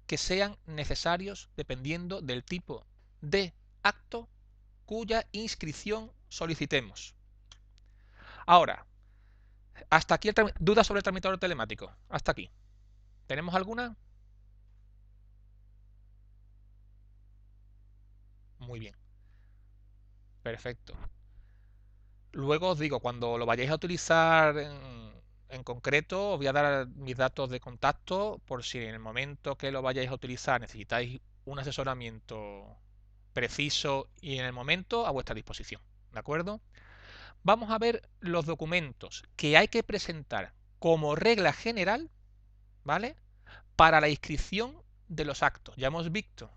que sean necesarios dependiendo del tipo de acto cuya inscripción solicitemos. Ahora, hasta aquí dudas sobre el tramitador telemático. Hasta aquí. ¿Tenemos alguna? Muy bien. Perfecto. Luego os digo, cuando lo vayáis a utilizar en concreto, os voy a dar mis datos de contacto por si en el momento que lo vayáis a utilizar necesitáis un asesoramiento preciso y en el momento a vuestra disposición. ¿De acuerdo? Vamos a ver los documentos que hay que presentar como regla general, ¿vale? Para la inscripción de los actos. Ya hemos visto.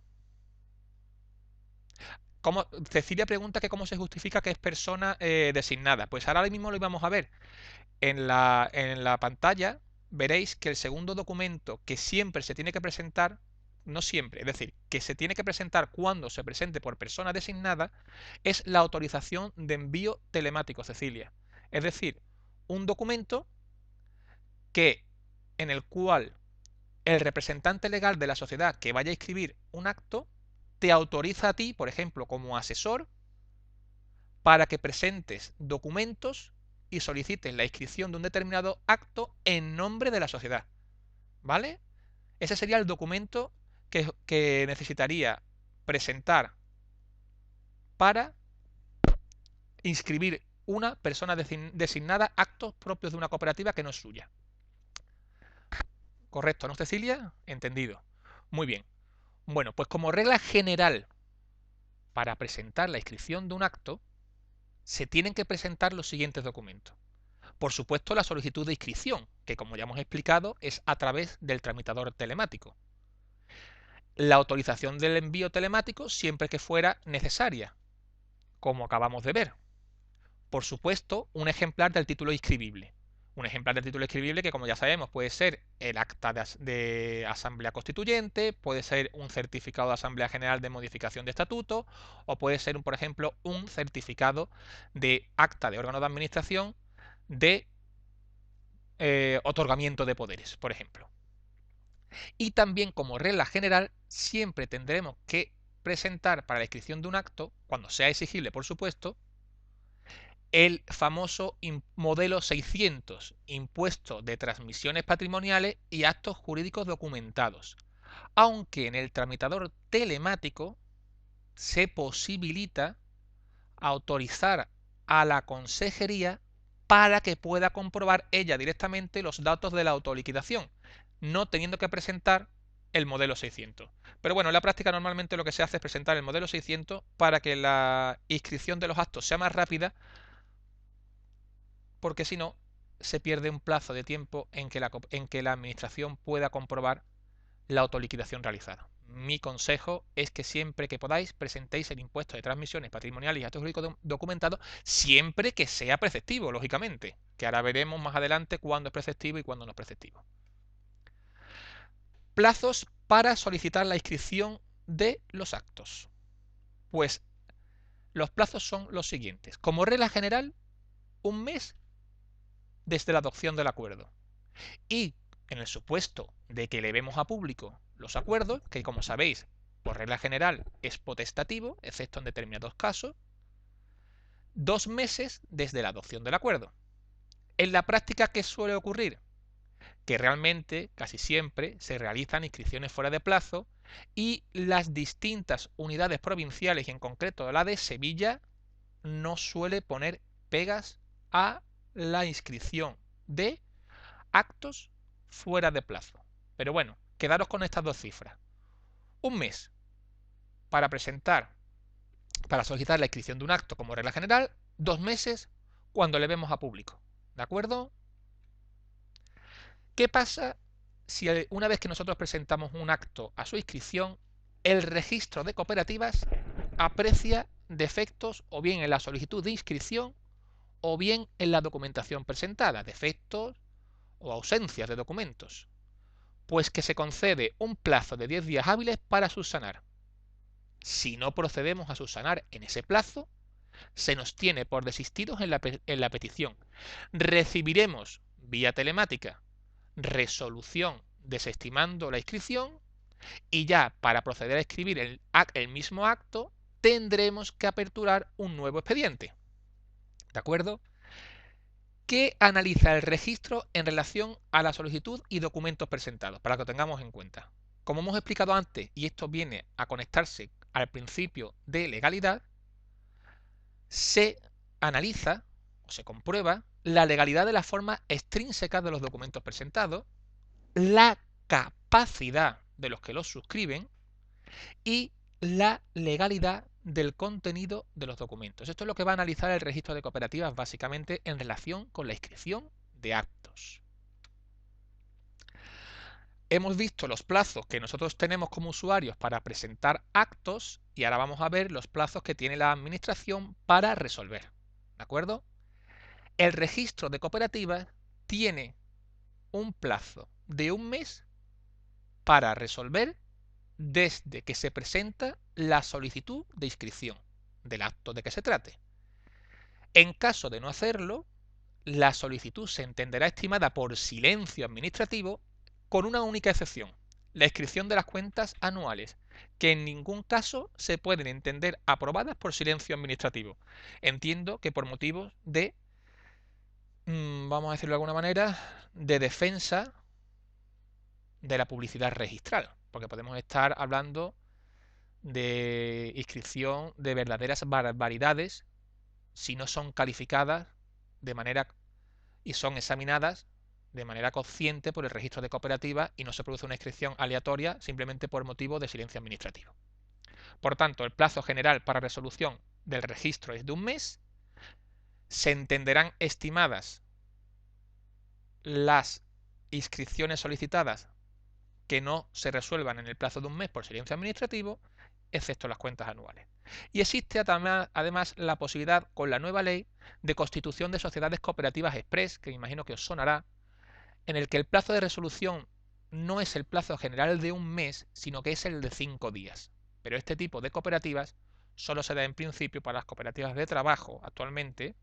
Cecilia pregunta que cómo se justifica que es persona designada. Pues ahora mismo lo íbamos a ver. En la pantalla veréis que el segundo documento que siempre se tiene que presentar, no siempre, es decir, que se tiene que presentar cuando se presente por persona designada, es la autorización de envío telemático, Cecilia. Es decir, un documento en el cual el representante legal de la sociedad que vaya a inscribir un acto te autoriza a ti, por ejemplo, como asesor, para que presentes documentos y solicites la inscripción de un determinado acto en nombre de la sociedad. ¿Vale? Ese sería el documento que necesitaría presentar para inscribir una persona designada actos propios de una cooperativa que no es suya. ¿Correcto, no, Cecilia? Entendido. Muy bien. Bueno, pues como regla general para presentar la inscripción de un acto, se tienen que presentar los siguientes documentos. Por supuesto, la solicitud de inscripción, que como ya hemos explicado, es a través del tramitador telemático. La autorización del envío telemático siempre que fuera necesaria, como acabamos de ver. Por supuesto, un ejemplar del título inscribible. Un ejemplar del título inscribible que, como ya sabemos, puede ser el acta de asamblea constituyente, puede ser un certificado de asamblea general de modificación de estatuto, o puede ser, por ejemplo, un certificado de acta de órgano de administración de otorgamiento de poderes, por ejemplo. Y también, como regla general, siempre tendremos que presentar para la inscripción de un acto, cuando sea exigible, por supuesto, el famoso modelo 600, impuesto de transmisiones patrimoniales y actos jurídicos documentados. Aunque en el tramitador telemático se posibilita autorizar a la consejería para que pueda comprobar ella directamente los datos de la autoliquidación, no teniendo que presentar el modelo 600. Pero bueno, en la práctica normalmente lo que se hace es presentar el modelo 600 para que la inscripción de los actos sea más rápida, porque si no, se pierde un plazo de tiempo en que la administración pueda comprobar la autoliquidación realizada. Mi consejo es que siempre que podáis presentéis el impuesto de transmisiones patrimoniales y actos jurídicos documentados, siempre que sea preceptivo, lógicamente, que ahora veremos más adelante cuándo es preceptivo y cuándo no es preceptivo. Plazos para solicitar la inscripción de los actos. Pues los plazos son los siguientes. Como regla general, un mes desde la adopción del acuerdo. Y en el supuesto de que elevemos a público los acuerdos, que como sabéis, por regla general es potestativo, excepto en determinados casos, 2 meses desde la adopción del acuerdo. En la práctica, ¿qué suele ocurrir? Que realmente, casi siempre, se realizan inscripciones fuera de plazo y las distintas unidades provinciales, y en concreto la de Sevilla, no suele poner pegas a la inscripción de actos fuera de plazo. Pero bueno, quedaros con estas dos cifras. Un mes para solicitar la inscripción de un acto como regla general, 2 meses cuando le vemos a público. ¿De acuerdo? ¿Qué pasa si una vez que nosotros presentamos un acto a su inscripción, el registro de cooperativas aprecia defectos o bien en la solicitud de inscripción o bien en la documentación presentada, defectos o ausencias de documentos? Pues que se concede un plazo de 10 días hábiles para subsanar. Si no procedemos a subsanar en ese plazo, se nos tiene por desistidos en la petición. Recibiremos vía telemática resolución desestimando la inscripción y ya para proceder a escribir el mismo acto tendremos que aperturar un nuevo expediente. ¿De acuerdo? Que analiza el registro en relación a la solicitud y documentos presentados, para que lo tengamos en cuenta. Como hemos explicado antes, y esto viene a conectarse al principio de legalidad, se analiza o se comprueba la legalidad de la forma extrínseca de los documentos presentados, la capacidad de los que los suscriben y la legalidad del contenido de los documentos. Esto es lo que va a analizar el registro de cooperativas básicamente en relación con la inscripción de actos. Hemos visto los plazos que nosotros tenemos como usuarios para presentar actos y ahora vamos a ver los plazos que tiene la administración para resolver. ¿De acuerdo? El registro de cooperativas tiene un plazo de un mes para resolver desde que se presenta la solicitud de inscripción del acto de que se trate. En caso de no hacerlo, la solicitud se entenderá estimada por silencio administrativo con una única excepción, la inscripción de las cuentas anuales, que en ningún caso se pueden entender aprobadas por silencio administrativo. Entiendo que por motivos de, vamos a decirlo de alguna manera, de defensa de la publicidad registral, porque podemos estar hablando de inscripción de verdaderas barbaridades si no son calificadas de manera y son examinadas de manera consciente por el registro de cooperativas y no se produce una inscripción aleatoria simplemente por motivo de silencio administrativo. Por tanto, el plazo general para resolución del registro es de un mes. Se entenderán estimadas las inscripciones solicitadas que no se resuelvan en el plazo de un mes por silencio administrativo, excepto las cuentas anuales. Y existe además la posibilidad, con la nueva ley, de constitución de sociedades cooperativas express, que me imagino que os sonará, en el que el plazo de resolución no es el plazo general de un mes, sino que es el de 5 días. Pero este tipo de cooperativas solo se da en principio para las cooperativas de trabajo actualmente,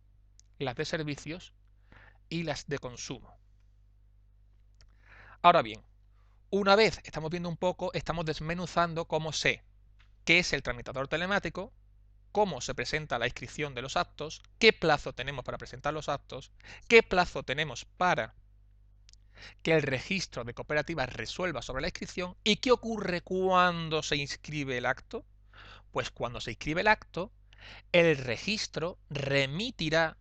las de servicios y las de consumo. Ahora bien, una vez estamos viendo un poco, estamos desmenuzando cómo sé qué es el tramitador telemático, cómo se presenta la inscripción de los actos, qué plazo tenemos para presentar los actos, qué plazo tenemos para que el registro de cooperativas resuelva sobre la inscripción y qué ocurre cuando se inscribe el acto. Pues cuando se inscribe el acto, el registro remitirá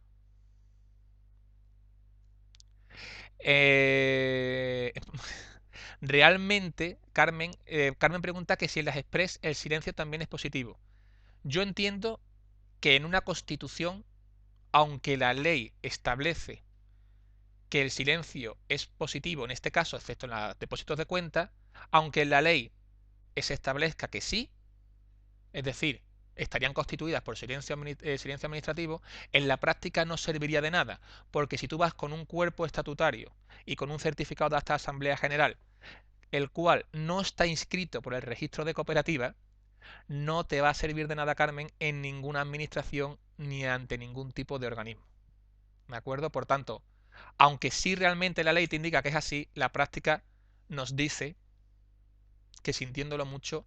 realmente, Carmen pregunta que si en las Express el silencio también es positivo. Yo entiendo que en una constitución, aunque la ley establece que el silencio es positivo, en este caso, excepto en los depósitos de cuenta, aunque en la ley se establezca que sí, es decir, estarían constituidas por silencio administrativo, en la práctica no serviría de nada, porque si tú vas con un cuerpo estatutario y con un certificado de esta Asamblea General, el cual no está inscrito por el registro de cooperativa, no te va a servir de nada, Carmen, en ninguna administración ni ante ningún tipo de organismo. ¿De acuerdo? Por tanto, aunque sí realmente la ley te indica que es así, la práctica nos dice que, sintiéndolo mucho,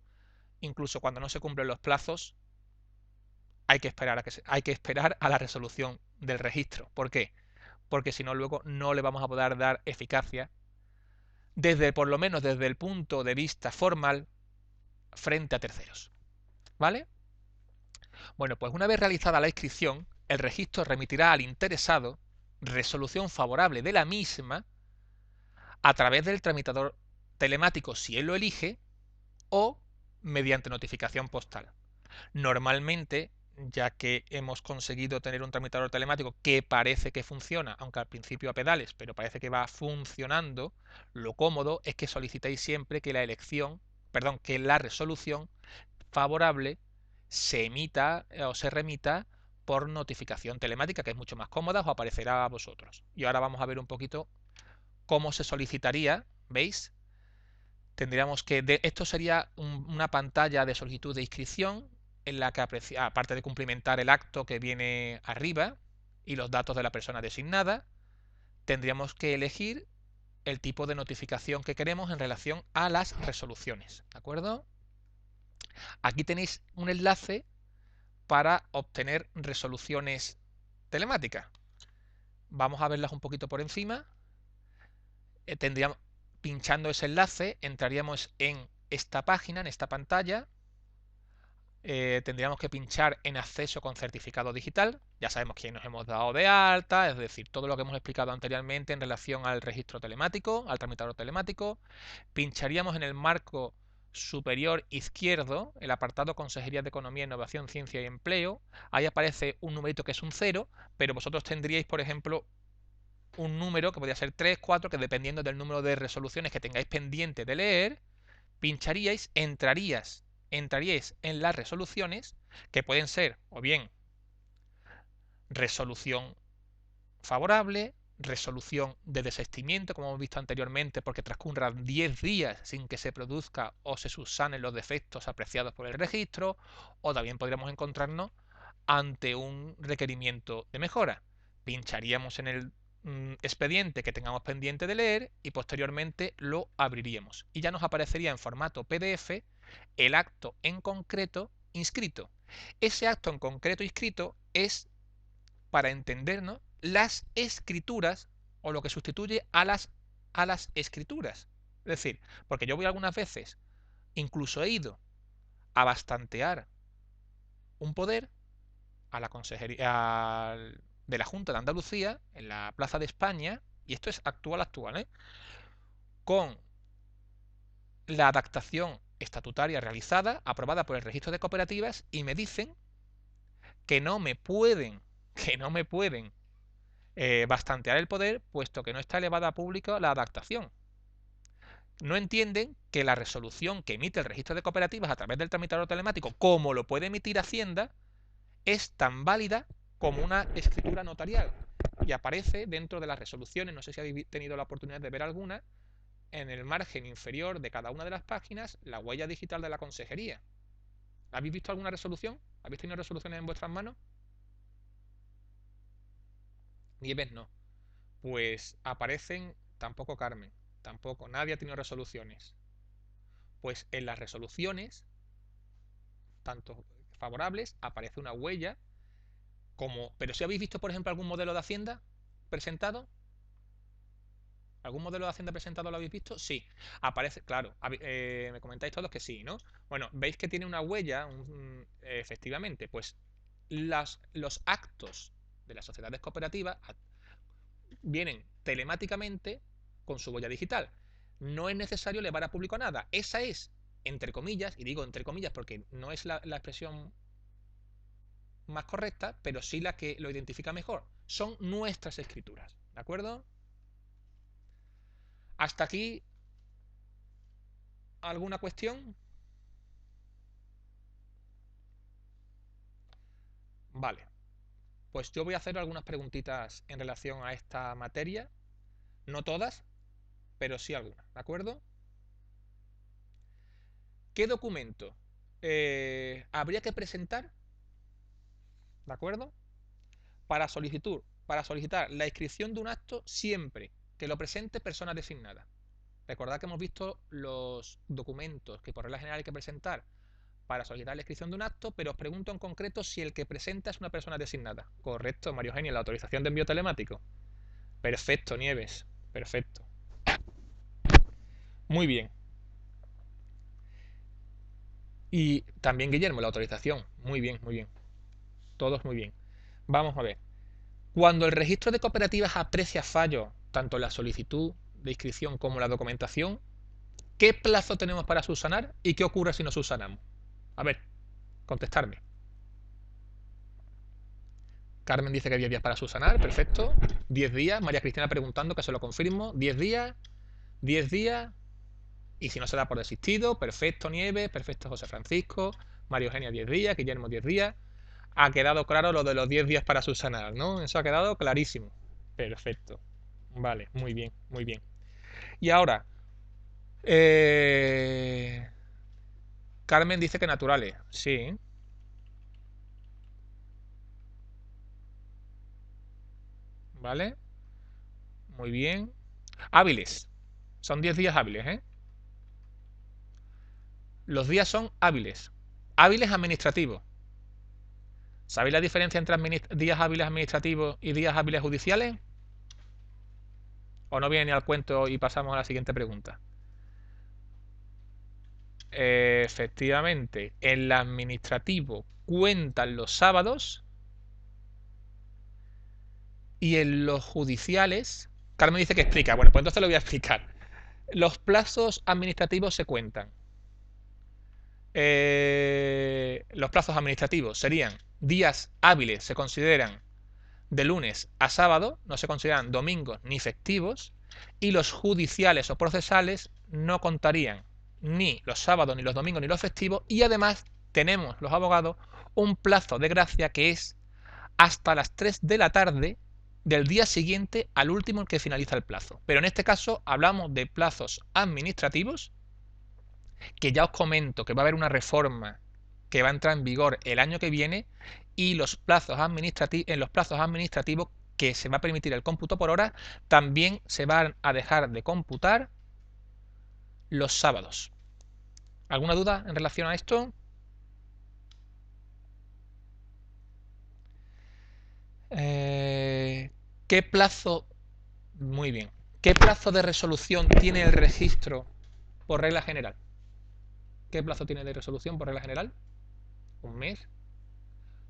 incluso cuando no se cumplen los plazos, hay que esperar a la resolución del registro. ¿Por qué? Porque si no, luego no le vamos a poder dar eficacia por lo menos desde el punto de vista formal frente a terceros. ¿Vale? Bueno, pues una vez realizada la inscripción, el registro remitirá al interesado resolución favorable de la misma a través del tramitador telemático si él lo elige o mediante notificación postal. Normalmente, ya que hemos conseguido tener un tramitador telemático que parece que funciona, aunque al principio a pedales, pero parece que va funcionando, lo cómodo es que solicitéis siempre que que la resolución favorable se emita o se remita por notificación telemática, que es mucho más cómoda, os aparecerá a vosotros. Y ahora vamos a ver un poquito cómo se solicitaría, ¿veis? Tendríamos que, esto sería una pantalla de solicitud de inscripción en la que, aparte de cumplimentar el acto que viene arriba y los datos de la persona designada, tendríamos que elegir el tipo de notificación que queremos en relación a las resoluciones, ¿de acuerdo? Aquí tenéis un enlace para obtener resoluciones telemáticas. Vamos a verlas un poquito por encima. Pinchando ese enlace, entraríamos en esta página, en esta pantalla. Tendríamos que pinchar en acceso con certificado digital. Ya sabemos quién nos hemos dado de alta, es decir, todo lo que hemos explicado anteriormente en relación al registro telemático, al tramitador telemático. Pincharíamos en el marco superior izquierdo, el apartado Consejería de Economía, Innovación, Ciencia y Empleo, ahí aparece un numerito que es un 0, pero vosotros tendríais, por ejemplo, un número que podría ser 3, 4, que dependiendo del número de resoluciones que tengáis pendiente de leer, pincharíais, entraríais en las resoluciones, que pueden ser o bien resolución favorable, resolución de desistimiento, como hemos visto anteriormente, porque transcurran 10 días sin que se produzca o se subsanen los defectos apreciados por el registro, o también podríamos encontrarnos ante un requerimiento de mejora. Pincharíamos en el expediente que tengamos pendiente de leer y posteriormente lo abriríamos. Y ya nos aparecería en formato PDF el acto en concreto inscrito. Ese acto en concreto inscrito es, para entendernos, las escrituras o lo que sustituye a las escrituras. Es decir, porque yo voy algunas veces, incluso he ido a bastantear un poder a la consejería de la Junta de Andalucía en la Plaza de España, y esto es actual, ¿eh? Con la adaptación estatutaria realizada, aprobada por el registro de cooperativas, y me dicen que no me pueden, que no me pueden bastantear el poder, puesto que no está elevada a público la adaptación. No entienden que la resolución que emite el registro de cooperativas a través del tramitador telemático, como lo puede emitir Hacienda, es tan válida como una escritura notarial. Y aparece dentro de las resoluciones, no sé si habéis tenido la oportunidad de ver alguna, en el margen inferior de cada una de las páginas, la huella digital de la consejería. ¿Habéis visto alguna resolución? ¿Habéis tenido resoluciones en vuestras manos? Nieves no. Pues aparecen tampoco Carmen, tampoco, nadie ha tenido resoluciones. Pues en las resoluciones, tanto favorables, aparece una huella como... Pero si habéis visto, por ejemplo, algún modelo de Hacienda presentado, ¿algún modelo de Hacienda presentado lo habéis visto? Sí. Aparece, claro, me comentáis todos que sí, ¿no? Bueno, veis que tiene una huella, efectivamente, pues los actos de las sociedades cooperativas vienen telemáticamente con su huella digital. No es necesario elevar a público nada. Esa es, entre comillas, y digo entre comillas porque no es la expresión más correcta, pero sí la que lo identifica mejor. Son nuestras escrituras, ¿de acuerdo? Hasta aquí, ¿alguna cuestión? Vale, pues yo voy a hacer algunas preguntitas en relación a esta materia. No todas, pero sí algunas, ¿de acuerdo? ¿Qué documento habría que presentar? ¿De acuerdo? Para solicitar la inscripción de un acto siempre que lo presente persona designada. Recordad que hemos visto los documentos que por regla general hay que presentar para solicitar la inscripción de un acto, pero os pregunto en concreto si el que presenta es una persona designada. Correcto, Mario Eugenia, la autorización de envío telemático. Perfecto, Nieves. Perfecto. Muy bien. Y también Guillermo, la autorización. Muy bien, muy bien. Todos muy bien. Vamos a ver. Cuando el registro de cooperativas aprecia fallos, tanto en la solicitud de inscripción como en la documentación, ¿qué plazo tenemos para subsanar y qué ocurre si no subsanamos? A ver, contestarme. Carmen dice que 10 días para subsanar, perfecto. 10 días. María Cristina preguntando, que se lo confirmo. 10 días, 10 días. Y si no se da por desistido, perfecto, Nieves, perfecto, José Francisco. María Eugenia, 10 días. Guillermo, 10 días. Ha quedado claro lo de los 10 días para subsanar, ¿no? Eso ha quedado clarísimo. Perfecto. Vale, muy bien, muy bien. Y ahora, Carmen dice que naturales. Sí. Vale. Muy bien. Hábiles. Son 10 días hábiles, ¿eh? Los días son hábiles. Hábiles administrativos. ¿Sabéis la diferencia entre días hábiles administrativos y días hábiles judiciales? ¿O no viene ni al cuento y pasamos a la siguiente pregunta? Efectivamente, en el administrativo cuentan los sábados y en los judiciales... Carmen dice que explica. Bueno, pues entonces lo voy a explicar. Los plazos administrativos se cuentan. Los plazos administrativos serían días hábiles, se consideran de lunes a sábado, no se consideran domingos ni festivos, y los judiciales o procesales no contarían ni los sábados, ni los domingos, ni los festivos, y además tenemos los abogados un plazo de gracia que es hasta las 3 de la tarde del día siguiente al último en que finaliza el plazo. Pero en este caso hablamos de plazos administrativos, que ya os comento que va a haber una reforma que va a entrar en vigor el año que viene, y en los plazos administrativos que se va a permitir el cómputo por hora, también se van a dejar de computar los sábados. ¿Alguna duda en relación a esto? ¿Qué plazo? Muy bien. ¿Qué plazo de resolución tiene el registro por regla general? ¿Qué plazo tiene de resolución por regla general? ¿Un mes?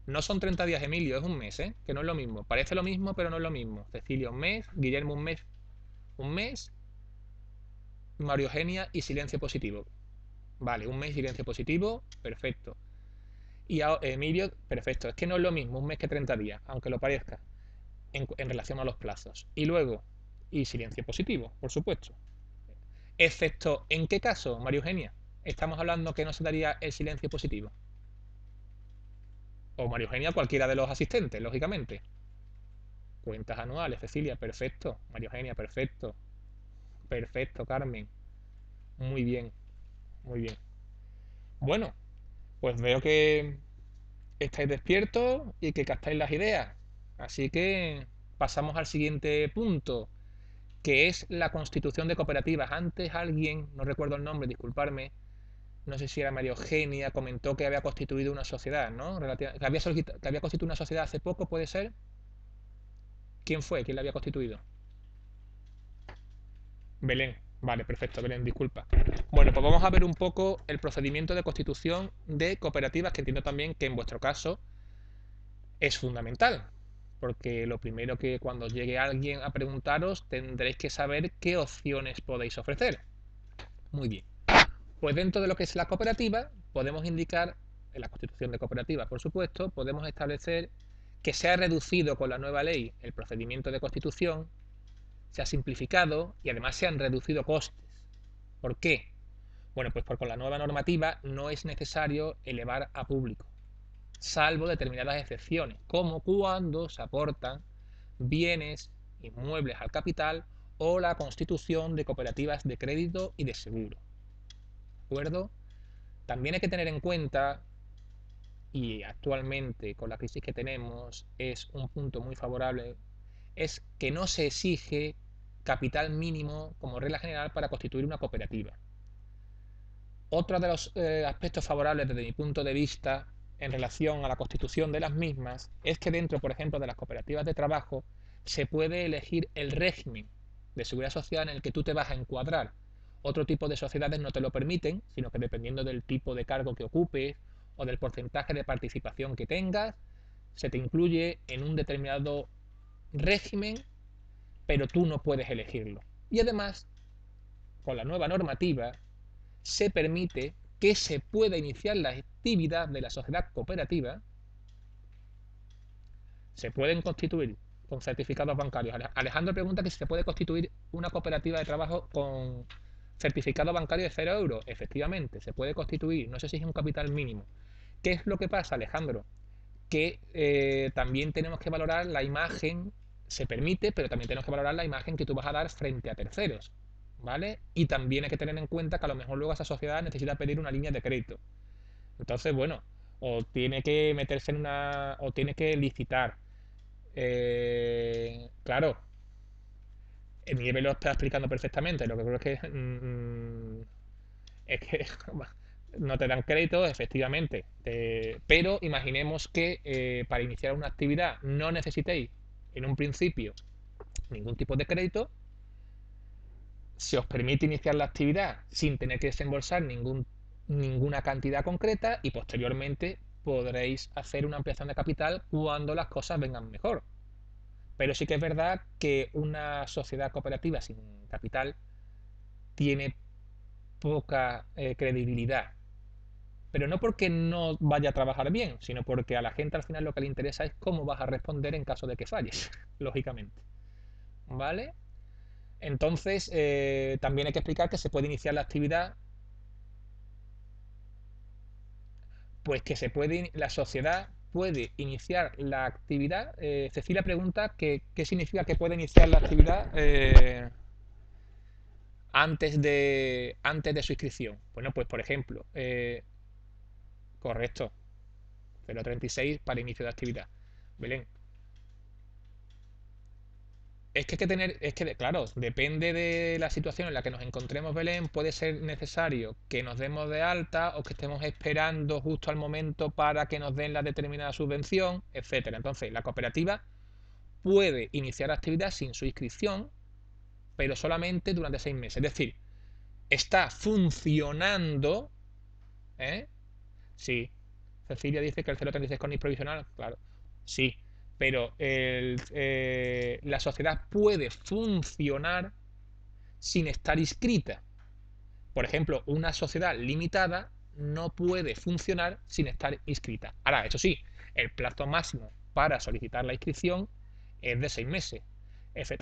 No son 30 días, Emilio, es un mes, ¿eh? Que no es lo mismo. Parece lo mismo, pero no es lo mismo. Cecilia, un mes. Guillermo, un mes. Un mes. Mario Eugenia y silencio positivo. Vale, un mes silencio positivo. Perfecto. Y Emilio, perfecto. Es que no es lo mismo un mes que 30 días, aunque lo parezca, en relación a los plazos. Y luego, y silencio positivo, por supuesto. Excepto, ¿en qué caso, Mario Eugenia? Estamos hablando que no se daría el silencio positivo. O Mario Eugenia, cualquiera de los asistentes, lógicamente. Cuentas anuales, Cecilia, perfecto. Mario Eugenia, perfecto. Perfecto, Carmen. Muy bien, muy bien. Bueno, pues veo que estáis despiertos y que captáis las ideas. Así que pasamos al siguiente punto, que es la constitución de cooperativas. Antes alguien, no recuerdo el nombre, disculparme, no sé si era María Eugenia, comentó que había constituido una sociedad, ¿no? Que había constituido una sociedad hace poco, ¿puede ser? ¿Quién fue? ¿Quién la había constituido? Belén. Vale, perfecto, Belén, disculpa. Bueno, pues vamos a ver un poco el procedimiento de constitución de cooperativas, que entiendo también que en vuestro caso es fundamental, porque lo primero que cuando llegue alguien a preguntaros tendréis que saber qué opciones podéis ofrecer. Muy bien. Pues dentro de lo que es la cooperativa, podemos indicar, en la constitución de cooperativa, por supuesto, podemos establecer que se ha reducido con la nueva ley el procedimiento de constitución, se ha simplificado y además se han reducido costes. ¿Por qué? Bueno, pues porque con la nueva normativa no es necesario elevar a público, salvo determinadas excepciones, como cuando se aportan bienes inmuebles al capital o la constitución de cooperativas de crédito y de seguro. ¿De acuerdo? También hay que tener en cuenta, y actualmente con la crisis que tenemos es un punto muy favorable, es que no se exige capital mínimo como regla general para constituir una cooperativa. Otro de los aspectos favorables desde mi punto de vista en relación a la constitución de las mismas es que dentro, por ejemplo, de las cooperativas de trabajo se puede elegir el régimen de seguridad social en el que tú te vas a encuadrar. Otro tipo de sociedades no te lo permiten, sino que dependiendo del tipo de cargo que ocupes o del porcentaje de participación que tengas, se te incluye en un determinado régimen, pero tú no puedes elegirlo. Y además, con la nueva normativa, se permite que se pueda iniciar la actividad de la sociedad cooperativa, se pueden constituir con certificados bancarios. Alejandro pregunta que si se puede constituir una cooperativa de trabajo con certificado bancario de 0 euros. Efectivamente, se puede constituir, no sé si es un capital mínimo. ¿Qué es lo que pasa, Alejandro? Que también tenemos que valorar la imagen, se permite, pero también tenemos que valorar la imagen que tú vas a dar frente a terceros. ¿Vale? Y también hay que tener en cuenta que a lo mejor luego esa sociedad necesita pedir una línea de crédito. Entonces, bueno, o tiene que meterse en una, o tiene que licitar. Claro, Nieve lo está explicando perfectamente. Lo que creo es que no te dan crédito, efectivamente. Pero imaginemos que para iniciar una actividad no necesitéis en un principio ningún tipo de crédito, se os permite iniciar la actividad sin tener que desembolsar ninguna cantidad concreta y posteriormente podréis hacer una ampliación de capital cuando las cosas vengan mejor. Pero sí que es verdad que una sociedad cooperativa sin capital tiene poca credibilidad. Pero no porque no vaya a trabajar bien, sino porque a la gente al final lo que le interesa es cómo vas a responder en caso de que falles, lógicamente. ¿Vale? Entonces, también hay que explicar que se puede iniciar la actividad, pues que la sociedad puede iniciar la actividad. Cecilia pregunta qué significa que puede iniciar la actividad antes de su inscripción. Bueno, pues por ejemplo, correcto, 0,36 para inicio de actividad. Belén. Es que hay que tener, es que, claro, depende de la situación en la que nos encontremos, Belén, puede ser necesario que nos demos de alta o que estemos esperando justo al momento para que nos den la determinada subvención, etcétera. Entonces, la cooperativa puede iniciar actividad sin su inscripción, pero solamente durante 6 meses. Es decir, está funcionando, ¿eh? Sí. Cecilia dice que el 0,36 con NIS provisional, claro. Sí, pero la sociedad puede funcionar sin estar inscrita. Por ejemplo, una sociedad limitada no puede funcionar sin estar inscrita. Ahora, eso sí, el plazo máximo para solicitar la inscripción es de 6 meses.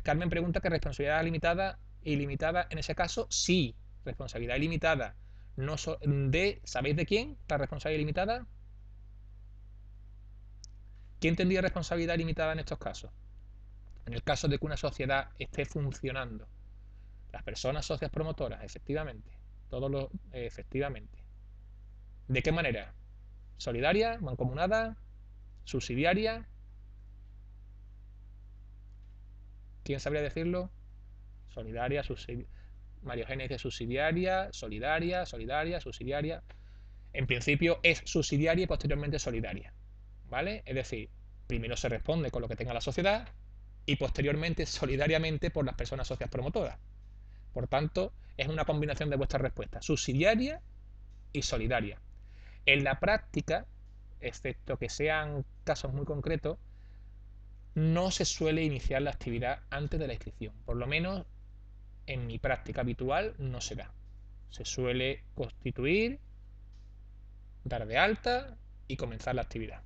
Carmen pregunta que responsabilidad limitada y limitada en ese caso, sí. Responsabilidad ilimitada. No ¿sabéis de quién? La responsabilidad ilimitada. ¿Quién tendría responsabilidad limitada en estos casos? En el caso de que una sociedad esté funcionando. Las personas socias promotoras, efectivamente. Efectivamente. ¿De qué manera? ¿Solidaria? ¿Mancomunada? ¿Subsidiaria? ¿Quién sabría decirlo? Solidaria, subsidiaria. María Eugenia dice subsidiaria, solidaria, subsidiaria. En principio es subsidiaria y posteriormente solidaria. ¿Vale? Es decir, primero se responde con lo que tenga la sociedad y posteriormente solidariamente por las personas socias promotoras. Por tanto, es una combinación de vuestras respuestas, subsidiaria y solidaria. En la práctica, excepto que sean casos muy concretos, no se suele iniciar la actividad antes de la inscripción. Por lo menos en mi práctica habitual no se da. Se suele constituir, dar de alta y comenzar la actividad.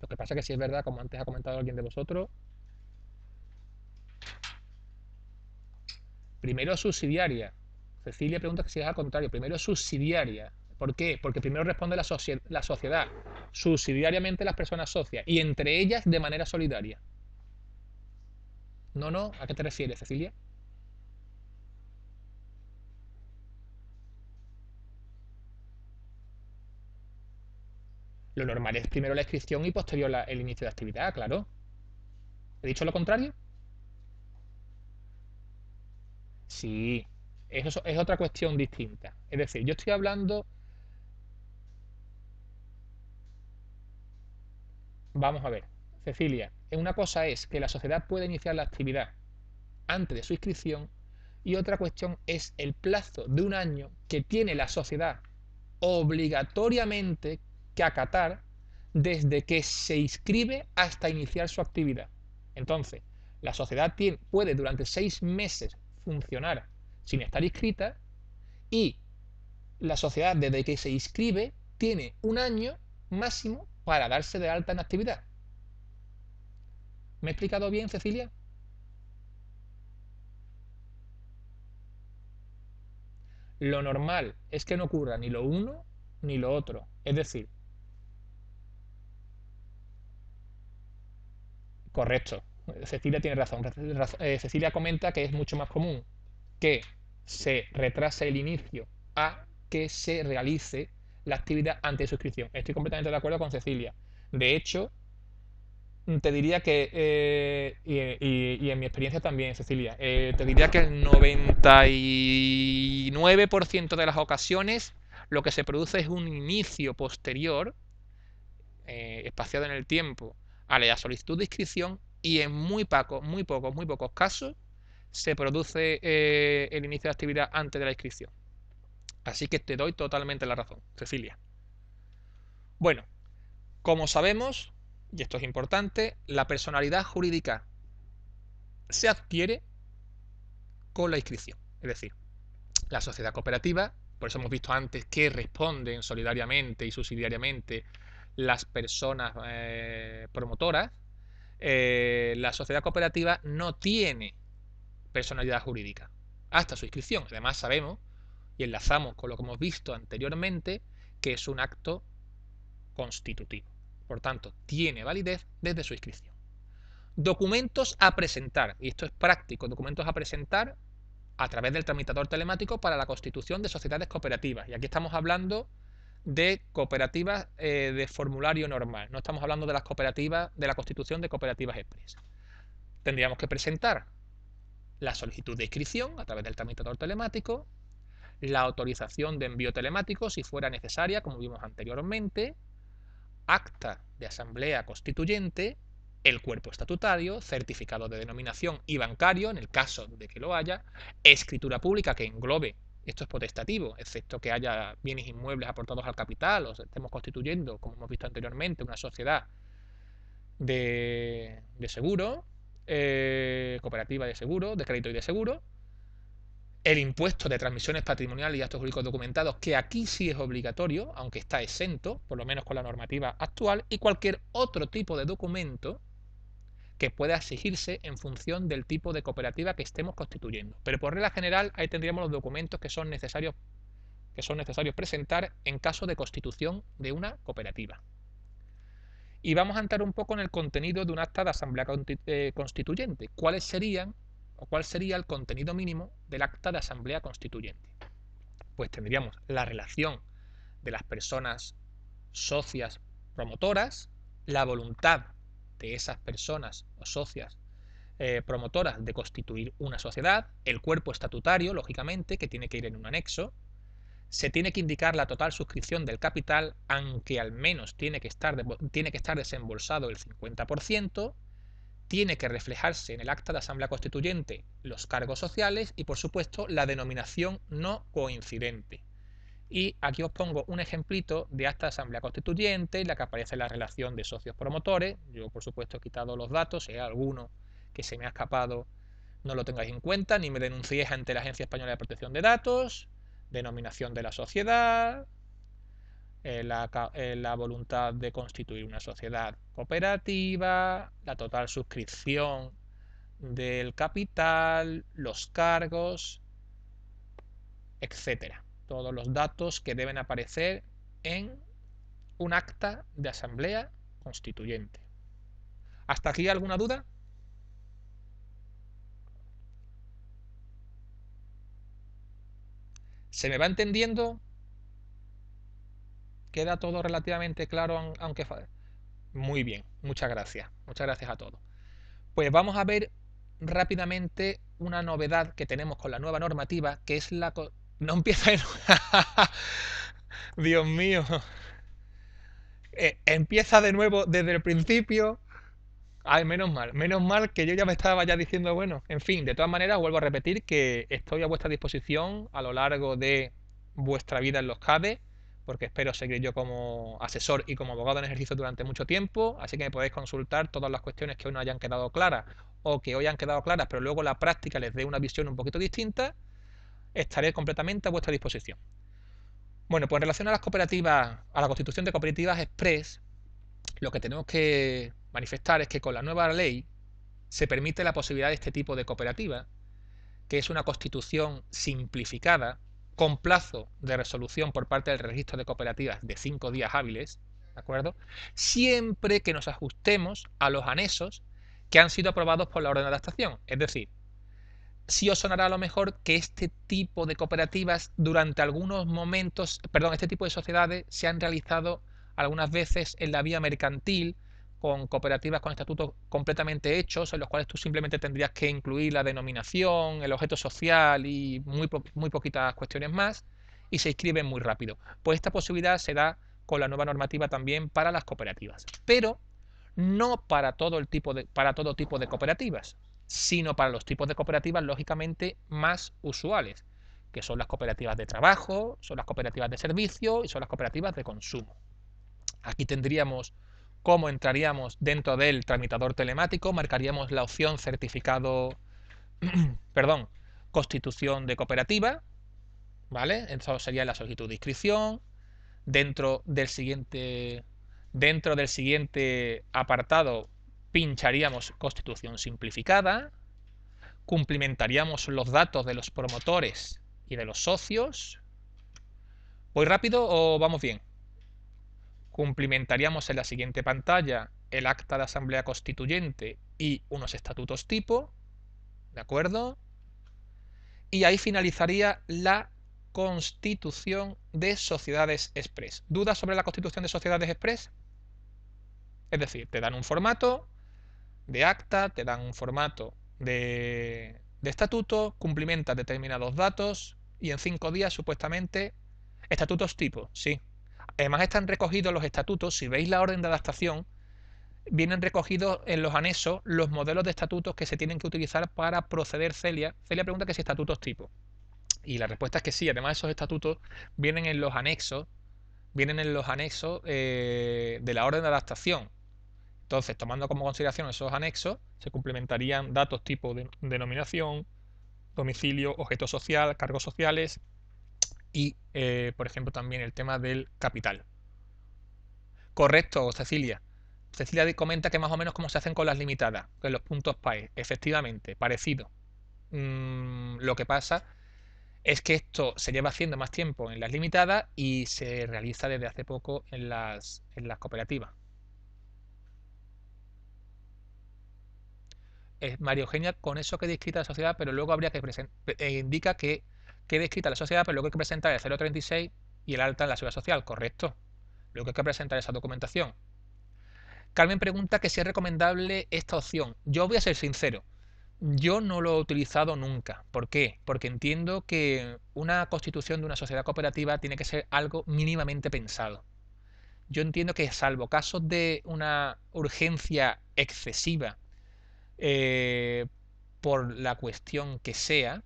Lo que pasa es que si es verdad, como antes ha comentado alguien de vosotros, primero subsidiaria. Cecilia pregunta que si es al contrario. Primero subsidiaria. ¿Por qué? Porque primero responde la sociedad, subsidiariamente las personas socias y entre ellas de manera solidaria. No, no, ¿a qué te refieres, Cecilia? Lo normal es primero la inscripción y posterior el inicio de actividad, claro. ¿He dicho lo contrario? Sí, eso es otra cuestión distinta. Es decir, yo estoy hablando, vamos a ver, Cecilia, una cosa es que la sociedad pueda iniciar la actividad antes de su inscripción y otra cuestión es el plazo de un año que tiene la sociedad obligatoriamente que acatar desde que se inscribe hasta iniciar su actividad. Entonces, la sociedad puede durante 6 meses funcionar sin estar inscrita y la sociedad desde que se inscribe tiene un año máximo para darse de alta en actividad. ¿Me he explicado bien, Cecilia? Lo normal es que no ocurra ni lo uno ni lo otro. Es decir, correcto. Cecilia tiene razón. Cecilia comenta que es mucho más común que se retrase el inicio a que se realice la actividad antes de suscripción. Estoy completamente de acuerdo con Cecilia. De hecho, te diría que, y en mi experiencia también, Cecilia, te diría que el 99% de las ocasiones lo que se produce es un inicio posterior, espaciado en el tiempo, a la solicitud de inscripción y en muy pocos casos se produce el inicio de actividad antes de la inscripción. Así que te doy totalmente la razón, Cecilia. Bueno, como sabemos, y esto es importante, la personalidad jurídica se adquiere con la inscripción. Es decir, la sociedad cooperativa por eso hemos visto antes que responden solidariamente y subsidiariamente las personas promotoras, la sociedad cooperativa no tiene personalidad jurídica hasta su inscripción. Además sabemos, y enlazamos con lo que hemos visto anteriormente, que es un acto constitutivo. Por tanto, tiene validez desde su inscripción. Documentos a presentar, y esto es práctico, documentos a presentar a través del tramitador telemático para la constitución de sociedades cooperativas. Y aquí estamos hablando de cooperativas de formulario normal, no estamos hablando de las cooperativas, de la constitución de cooperativas express. Tendríamos que presentar la solicitud de inscripción a través del tramitador telemático, la autorización de envío telemático si fuera necesaria, como vimos anteriormente, acta de asamblea constituyente, el cuerpo estatutario, certificado de denominación y bancario, en el caso de que lo haya, escritura pública que englobe, esto es potestativo, excepto que haya bienes inmuebles aportados al capital, o estemos constituyendo, como hemos visto anteriormente, una sociedad de seguro, cooperativa de seguro, de crédito y de seguro, el impuesto de transmisiones patrimoniales y actos jurídicos documentados, que aquí sí es obligatorio, aunque está exento, por lo menos con la normativa actual, y cualquier otro tipo de documento que pueda exigirse en función del tipo de cooperativa que estemos constituyendo. Pero por regla general, ahí tendríamos los documentos que son necesarios presentar en caso de constitución de una cooperativa. Y vamos a entrar un poco en el contenido de un acta de asamblea constituyente. ¿Cuáles serían o cuál sería el contenido mínimo del acta de asamblea constituyente? Pues tendríamos la relación de las personas socias promotoras, la voluntad de esas personas o socias promotoras de constituir una sociedad, el cuerpo estatutario, lógicamente, que tiene que ir en un anexo, se tiene que indicar la total suscripción del capital, aunque al menos tiene que estar desembolsado el 50%, tiene que reflejarse en el acta de asamblea constituyente los cargos sociales y, por supuesto, la denominación no coincidente. Y aquí os pongo un ejemplito de acta de asamblea constituyente en la que aparece la relación de socios promotores. Yo, por supuesto, he quitado los datos, si hay alguno que se me ha escapado, no lo tengáis en cuenta, ni me denunciéis ante la Agencia Española de Protección de Datos, denominación de la sociedad, la voluntad de constituir una sociedad cooperativa, la total suscripción del capital, los cargos, etcétera. Todos los datos que deben aparecer en un acta de asamblea constituyente. ¿Hasta aquí alguna duda? ¿Se me va entendiendo? ¿Queda todo relativamente claro, aunque muy bien, muchas gracias. Muchas gracias a todos. Pues vamos a ver rápidamente una novedad que tenemos con la nueva normativa, que es la... No empieza en... Dios mío. Empieza de nuevo desde el principio. Ay, menos mal que yo ya me estaba ya diciendo, bueno, en fin, de todas maneras vuelvo a repetir que estoy a vuestra disposición a lo largo de vuestra vida en los CADE, porque espero seguir yo como asesor y como abogado en ejercicio durante mucho tiempo, así que me podéis consultar todas las cuestiones que hoy no hayan quedado claras o que hoy han quedado claras, pero luego la práctica les dé una visión un poquito distinta, estaré completamente a vuestra disposición. Bueno, pues en relación a las cooperativas, a la constitución de cooperativas express, lo que tenemos que manifestar es que con la nueva ley se permite la posibilidad de este tipo de cooperativa, que es una constitución simplificada, con plazo de resolución por parte del registro de cooperativas de 5 días hábiles, ¿de acuerdo? Siempre que nos ajustemos a los anexos que han sido aprobados por la orden de adaptación. Es decir, sí os sonará a lo mejor que este tipo de cooperativas durante algunos momentos, perdón, este tipo de sociedades se han realizado algunas veces en la vía mercantil, con cooperativas con estatutos completamente hechos, en los cuales tú simplemente tendrías que incluir la denominación, el objeto social y muy poquitas cuestiones más, y se inscriben muy rápido. Pues esta posibilidad se da con la nueva normativa también para las cooperativas, pero no para todo tipo de cooperativas, sino para los tipos de cooperativas lógicamente más usuales, que son las cooperativas de trabajo, son las cooperativas de servicio y son las cooperativas de consumo. Aquí tendríamos cómo entraríamos dentro del tramitador telemático, marcaríamos la opción certificado, perdón, constitución de cooperativa, ¿vale? Esto sería la solicitud de inscripción. Dentro del siguiente, dentro del siguiente apartado pincharíamos Constitución simplificada, cumplimentaríamos los datos de los promotores y de los socios. ¿Voy rápido o vamos bien? Cumplimentaríamos en la siguiente pantalla el acta de asamblea constituyente y unos estatutos tipo, ¿de acuerdo? Y ahí finalizaría la constitución de sociedades express. ¿Dudas sobre la constitución de sociedades express? Es decir, te dan un formato de acta, te dan un formato de estatuto, cumplimentas determinados datos y en 5 días supuestamente estatutos tipo, sí. Además están recogidos los estatutos, si veis la orden de adaptación, vienen recogidos en los anexos los modelos de estatutos que se tienen que utilizar para proceder Celia. Celia pregunta que si estatutos tipo. Y la respuesta es que sí, además esos estatutos vienen en los anexos, de la orden de adaptación. Entonces, tomando como consideración esos anexos, se complementarían datos tipo de denominación, domicilio, objeto social, cargos sociales y, por ejemplo, también el tema del capital. Correcto, Cecilia. Cecilia comenta que más o menos como se hacen con las limitadas, con los puntos PAE. Efectivamente, parecido. Lo que pasa es que esto se lleva haciendo más tiempo en las limitadas y se realiza desde hace poco en las cooperativas. María Eugenia, con eso queda inscrita la sociedad, pero luego habría que presentar, indica que quede inscrita la sociedad, pero luego hay que presentar el 036 y el alta en la seguridad social, correcto. Luego hay que presentar esa documentación. Carmen pregunta que si es recomendable esta opción. Yo voy a ser sincero, yo no lo he utilizado nunca. ¿Por qué? Porque entiendo que una constitución de una sociedad cooperativa tiene que ser algo mínimamente pensado. Yo entiendo que salvo casos de una urgencia excesiva, eh, por la cuestión que sea,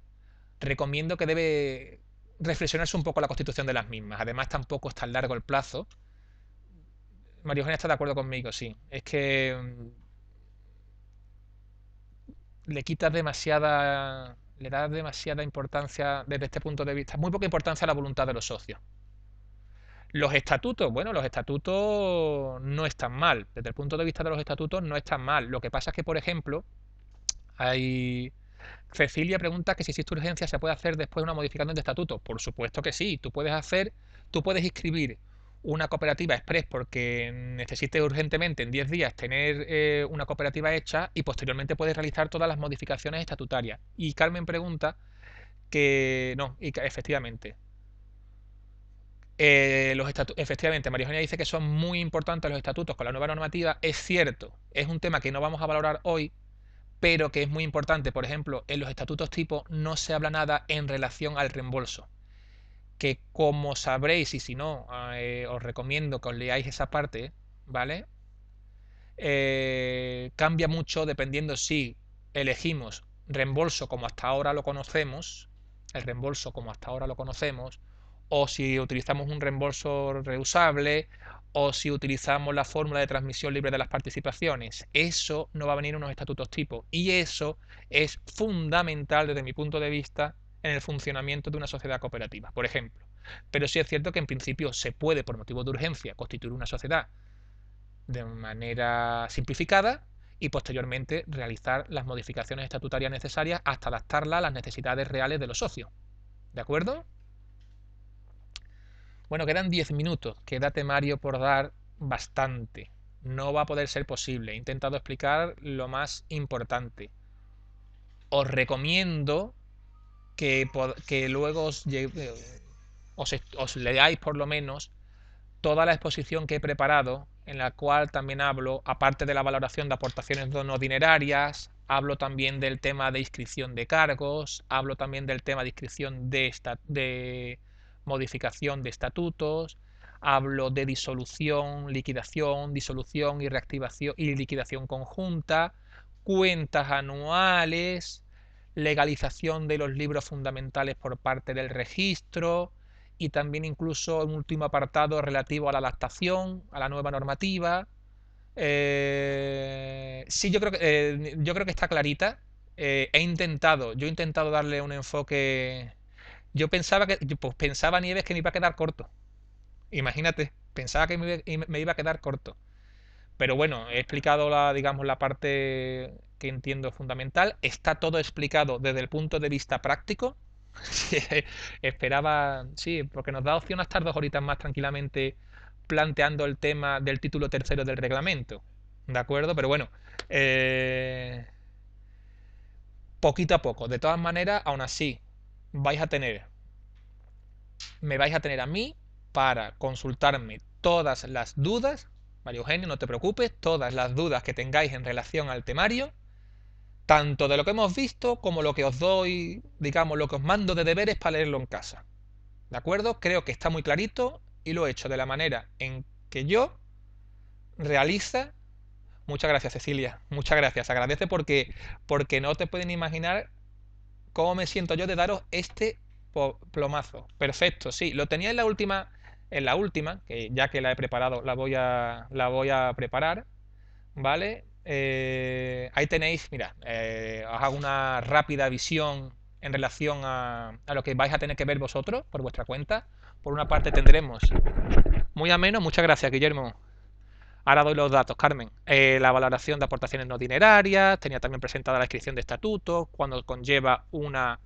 recomiendo que debe reflexionarse un poco la constitución de las mismas. Además, tampoco es tan largo el plazo. María Eugenia está de acuerdo conmigo, sí. Es que le quitas demasiada, le das demasiada importancia desde este punto de vista, muy poca importancia a la voluntad de los socios. Los estatutos, bueno, los estatutos no están mal. Desde el punto de vista de los estatutos no están mal. Lo que pasa es que, por ejemplo, hay Cecilia pregunta que si existe urgencia se puede hacer después una modificación de estatuto. Por supuesto que sí. Tú puedes inscribir una cooperativa express porque necesites urgentemente en 10 días tener una cooperativa hecha y posteriormente puedes realizar todas las modificaciones estatutarias. Y Carmen pregunta que no, y que efectivamente. Efectivamente, María Eugenia dice que son muy importantes los estatutos con la nueva normativa. Es cierto, es un tema que no vamos a valorar hoy, pero que es muy importante. Por ejemplo, en los estatutos tipo no se habla nada en relación al reembolso, que como sabréis, y si no, os recomiendo que os leáis esa parte, ¿vale? Cambia mucho dependiendo si elegimos reembolso como hasta ahora lo conocemos, el reembolso como hasta ahora lo conocemos, o si utilizamos un reembolso reusable, o si utilizamos la fórmula de transmisión libre de las participaciones. Eso no va a venir en unos estatutos tipo, y eso es fundamental desde mi punto de vista en el funcionamiento de una sociedad cooperativa, por ejemplo. Pero sí es cierto que en principio se puede, por motivos de urgencia, constituir una sociedad de manera simplificada y posteriormente realizar las modificaciones estatutarias necesarias hasta adaptarla a las necesidades reales de los socios. ¿De acuerdo? Bueno, quedan 10 minutos. Queda temario por dar bastante. No va a poder ser posible. He intentado explicar lo más importante. Os recomiendo que luego os leáis por lo menos toda la exposición que he preparado, en la cual también hablo, aparte de la valoración de aportaciones no dinerarias, hablo también del tema de inscripción de cargos, hablo también del tema de inscripción de modificación de estatutos, hablo de disolución y reactivación y liquidación conjunta, cuentas anuales, legalización de los libros fundamentales por parte del registro, y también incluso un último apartado relativo a la adaptación, a la nueva normativa. Sí, yo creo que está clarita. Yo he intentado darle un enfoque Pues pensaba Nieves que me iba a quedar corto. Imagínate, pensaba que me iba a quedar corto. Pero bueno, he explicado digamos, la parte que entiendo fundamental. Está todo explicado desde el punto de vista práctico. Sí, esperaba, sí, porque nos da opción a estar 2 horitas más tranquilamente planteando el tema del título tercero del reglamento. ¿De acuerdo? Pero bueno, eh, poquito a poco. De todas maneras, aún así, vais a tener, me vais a tener a mí para consultarme todas las dudas. Mario Eugenio, no te preocupes, todas las dudas que tengáis en relación al temario, tanto de lo que hemos visto como lo que os doy, digamos, lo que os mando de deberes para leerlo en casa. ¿De acuerdo? Creo que está muy clarito y lo he hecho de la manera en que yo realiza. Muchas gracias, Cecilia. Muchas gracias. Agradece porque no te pueden imaginar cómo me siento yo de daros este plomazo. Perfecto, sí. Lo tenía en la última, que ya que la he preparado, la voy a preparar. ¿Vale? Ahí tenéis, mira, os hago una rápida visión en relación a lo que vais a tener que ver vosotros por vuestra cuenta. Por una parte tendremos, muy ameno, muchas gracias, Guillermo. Ahora doy los datos, Carmen. La valoración de aportaciones no dinerarias, tenía también presentada la inscripción de estatutos, cuando conlleva una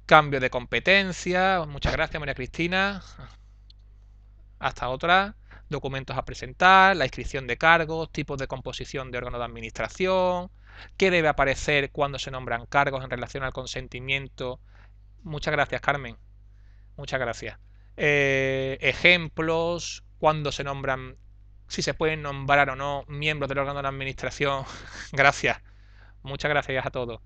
cambio de competencia. Muchas gracias, María Cristina. Hasta otra. Documentos a presentar, la inscripción de cargos, tipos de composición de órgano de administración, qué debe aparecer cuando se nombran cargos en relación al consentimiento. Muchas gracias, Carmen. Muchas gracias. Ejemplos, cuándo se nombran, si se pueden nombrar o no miembros del órgano de administración. Gracias. Muchas gracias a todos.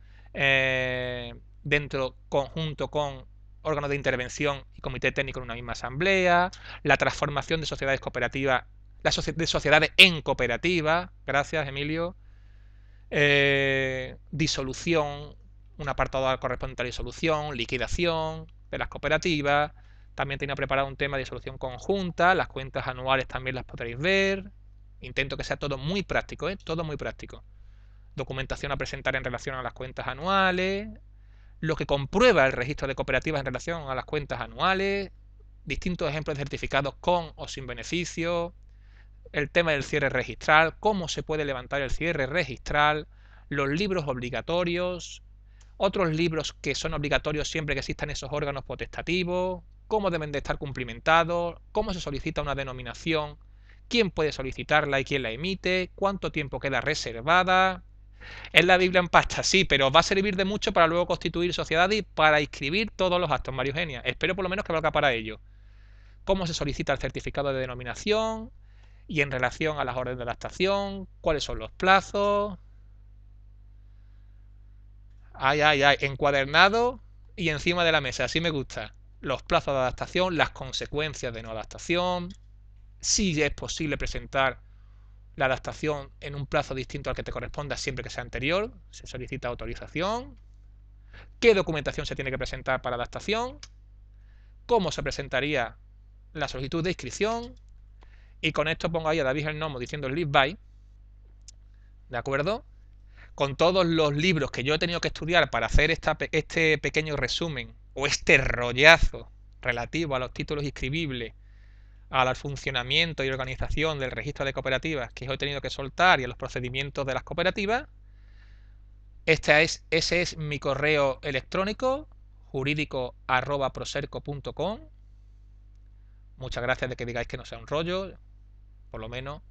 Dentro, conjunto con órganos de intervención y comité técnico en una misma asamblea, la transformación de sociedades cooperativas, de sociedades en cooperativas. Gracias, Emilio. Disolución, un apartado correspondiente a la disolución, liquidación de las cooperativas. También tenía preparado un tema de disolución conjunta, las cuentas anuales también las podréis ver. Intento que sea todo muy práctico, todo muy práctico. Documentación a presentar en relación a las cuentas anuales, lo que comprueba el registro de cooperativas en relación a las cuentas anuales, distintos ejemplos de certificados con o sin beneficio, el tema del cierre registral, cómo se puede levantar el cierre registral, los libros obligatorios, otros libros que son obligatorios siempre que existan esos órganos potestativos, cómo deben de estar cumplimentados, cómo se solicita una denominación, quién puede solicitarla y quién la emite, cuánto tiempo queda reservada. Es la Biblia en pasta, sí, pero os va a servir de mucho para luego constituir sociedades y para inscribir todos los actos, María Eugenia. Espero por lo menos que valga para ello. Cómo se solicita el certificado de denominación y en relación a las órdenes de adaptación, cuáles son los plazos. Ay, ay, ay, encuadernado y encima de la mesa, así me gusta. Los plazos de adaptación, las consecuencias de no adaptación, si es posible presentar la adaptación en un plazo distinto al que te corresponda siempre que sea anterior, se solicita autorización, qué documentación se tiene que presentar para adaptación, cómo se presentaría la solicitud de inscripción, y con esto pongo ahí a David el Nomo diciendo el live by, ¿de acuerdo? Con todos los libros que yo he tenido que estudiar para hacer este pequeño resumen o este rollazo relativo a los títulos inscribibles, al funcionamiento y organización del registro de cooperativas que he tenido que soltar y a los procedimientos de las cooperativas. Ese es mi correo electrónico, jurídico@proserco.com. Muchas gracias de que digáis que no sea un rollo, por lo menos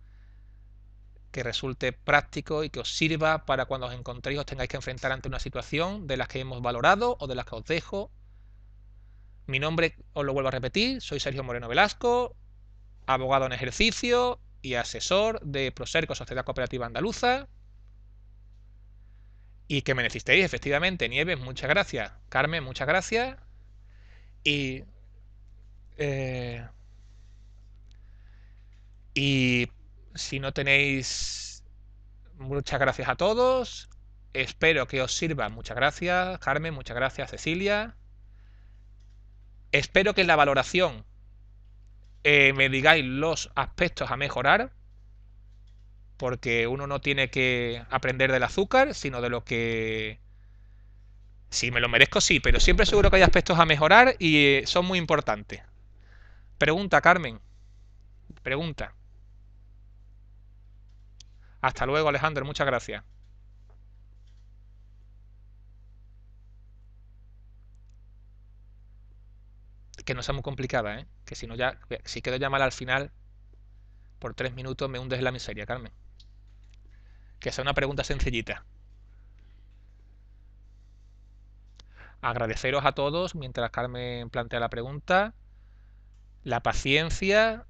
que resulte práctico y que os sirva para cuando os encontréis os tengáis que enfrentar ante una situación de las que hemos valorado o de las que os dejo. Mi nombre, os lo vuelvo a repetir, soy Sergio Moreno Velasco, abogado en ejercicio y asesor de Proserco Sociedad Cooperativa Andaluza. Y que me necesitéis, efectivamente. Nieves, muchas gracias. Carmen, muchas gracias. Y, y si no tenéis, muchas gracias a todos. Espero que os sirva. Muchas gracias, Carmen. Muchas gracias, Cecilia. Espero que en la valoración me digáis los aspectos a mejorar, porque uno no tiene que aprender del azúcar, sino de lo que Si me lo merezco, sí, pero siempre seguro que hay aspectos a mejorar y son muy importantes. Pregunta, Carmen. Pregunta. Hasta luego, Alejandro. Muchas gracias. Que no sea muy complicada, ¿eh? Que si no ya, si quedo ya mal al final, por 3 minutos me hundes en la miseria, Carmen. Que sea una pregunta sencillita. Agradeceros a todos, mientras Carmen plantea la pregunta, la paciencia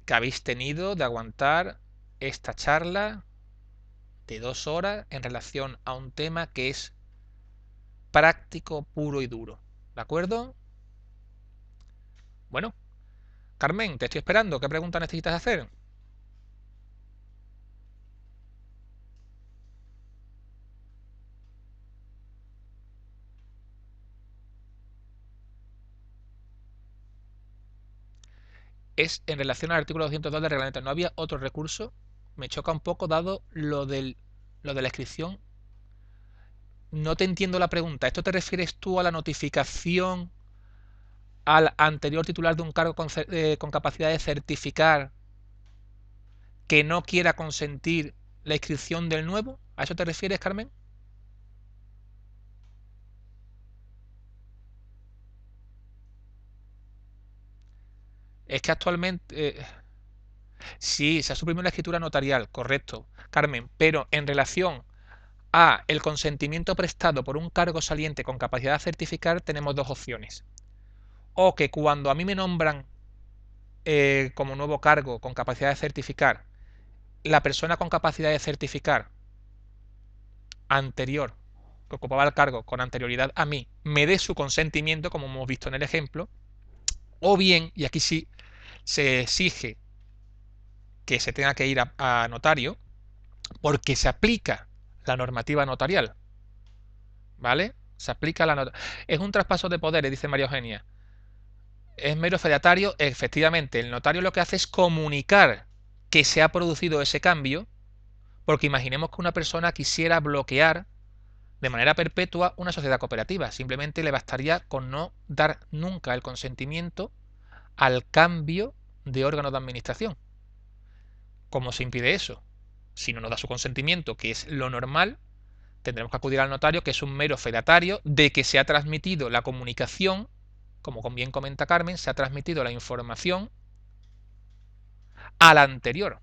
que habéis tenido de aguantar esta charla de 2 horas en relación a un tema que es práctico, puro y duro. ¿De acuerdo? Bueno, Carmen, te estoy esperando. ¿Qué pregunta necesitas hacer? Es en relación al artículo 202 del reglamento. No había otro recurso. Me choca un poco dado lo de la inscripción. No te entiendo la pregunta. ¿Esto te refieres tú a la notificación al anterior titular de un cargo con capacidad de certificar que no quiera consentir la inscripción del nuevo? ¿A eso te refieres, Carmen? Es que actualmente... sí, se ha suprimido la escritura notarial, correcto, Carmen, pero en relación a el consentimiento prestado por un cargo saliente con capacidad de certificar tenemos dos opciones. O que cuando a mí me nombran como nuevo cargo con capacidad de certificar, la persona con capacidad de certificar anterior, que ocupaba el cargo con anterioridad a mí, me dé su consentimiento, como hemos visto en el ejemplo, o bien, y aquí sí se exige que se tenga que ir a notario, porque se aplica la normativa notarial, ¿vale? Se aplica la nota. Es un traspaso de poderes, dice María Eugenia. Es mero fedatario, efectivamente. El notario lo que hace es comunicar que se ha producido ese cambio, porque imaginemos que una persona quisiera bloquear de manera perpetua una sociedad cooperativa. Simplemente le bastaría con no dar nunca el consentimiento al cambio de órgano de administración. ¿Cómo se impide eso? Si no nos da su consentimiento, que es lo normal, tendremos que acudir al notario, que es un mero fedatario de que se ha transmitido la comunicación, como bien comenta Carmen, se ha transmitido la información a la anterior.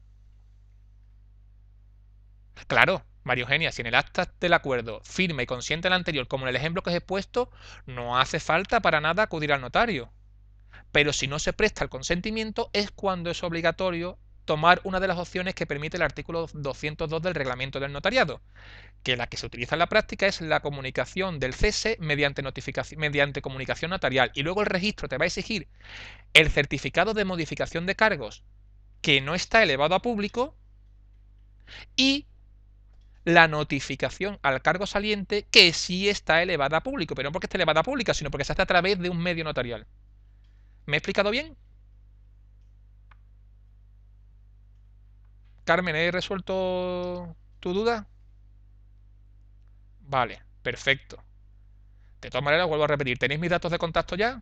Claro, María Eugenia, si en el acta del acuerdo firma y consiente el anterior, como en el ejemplo que os he puesto, no hace falta para nada acudir al notario. Pero si no se presta el consentimiento es cuando es obligatorio tomar una de las opciones que permite el artículo 202 del reglamento del notariado, que la que se utiliza en la práctica es la comunicación del cese mediante comunicación notarial. Y luego el registro te va a exigir el certificado de modificación de cargos que no está elevado a público y la notificación al cargo saliente que sí está elevada a público, pero no porque esté elevada a pública, sino porque se hace a través de un medio notarial. ¿Me he explicado bien? Carmen, ¿he resuelto tu duda? Vale, perfecto. De todas maneras, vuelvo a repetir, ¿tenéis mis datos de contacto ya?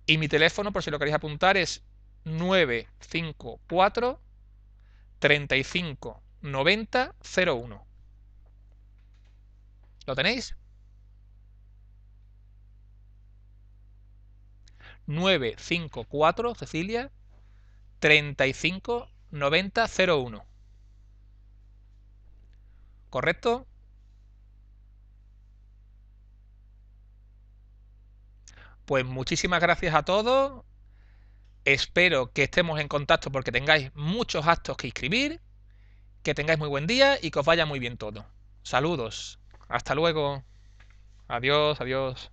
Y mi teléfono, por si lo queréis apuntar, es 954 35 90 01. ¿Lo tenéis? 954, Cecilia, 35 90 01. ¿Correcto? Pues muchísimas gracias a todos. Espero que estemos en contacto porque tengáis muchos actos que inscribir, que tengáis muy buen día y que os vaya muy bien todo. Saludos. Hasta luego. Adiós, adiós.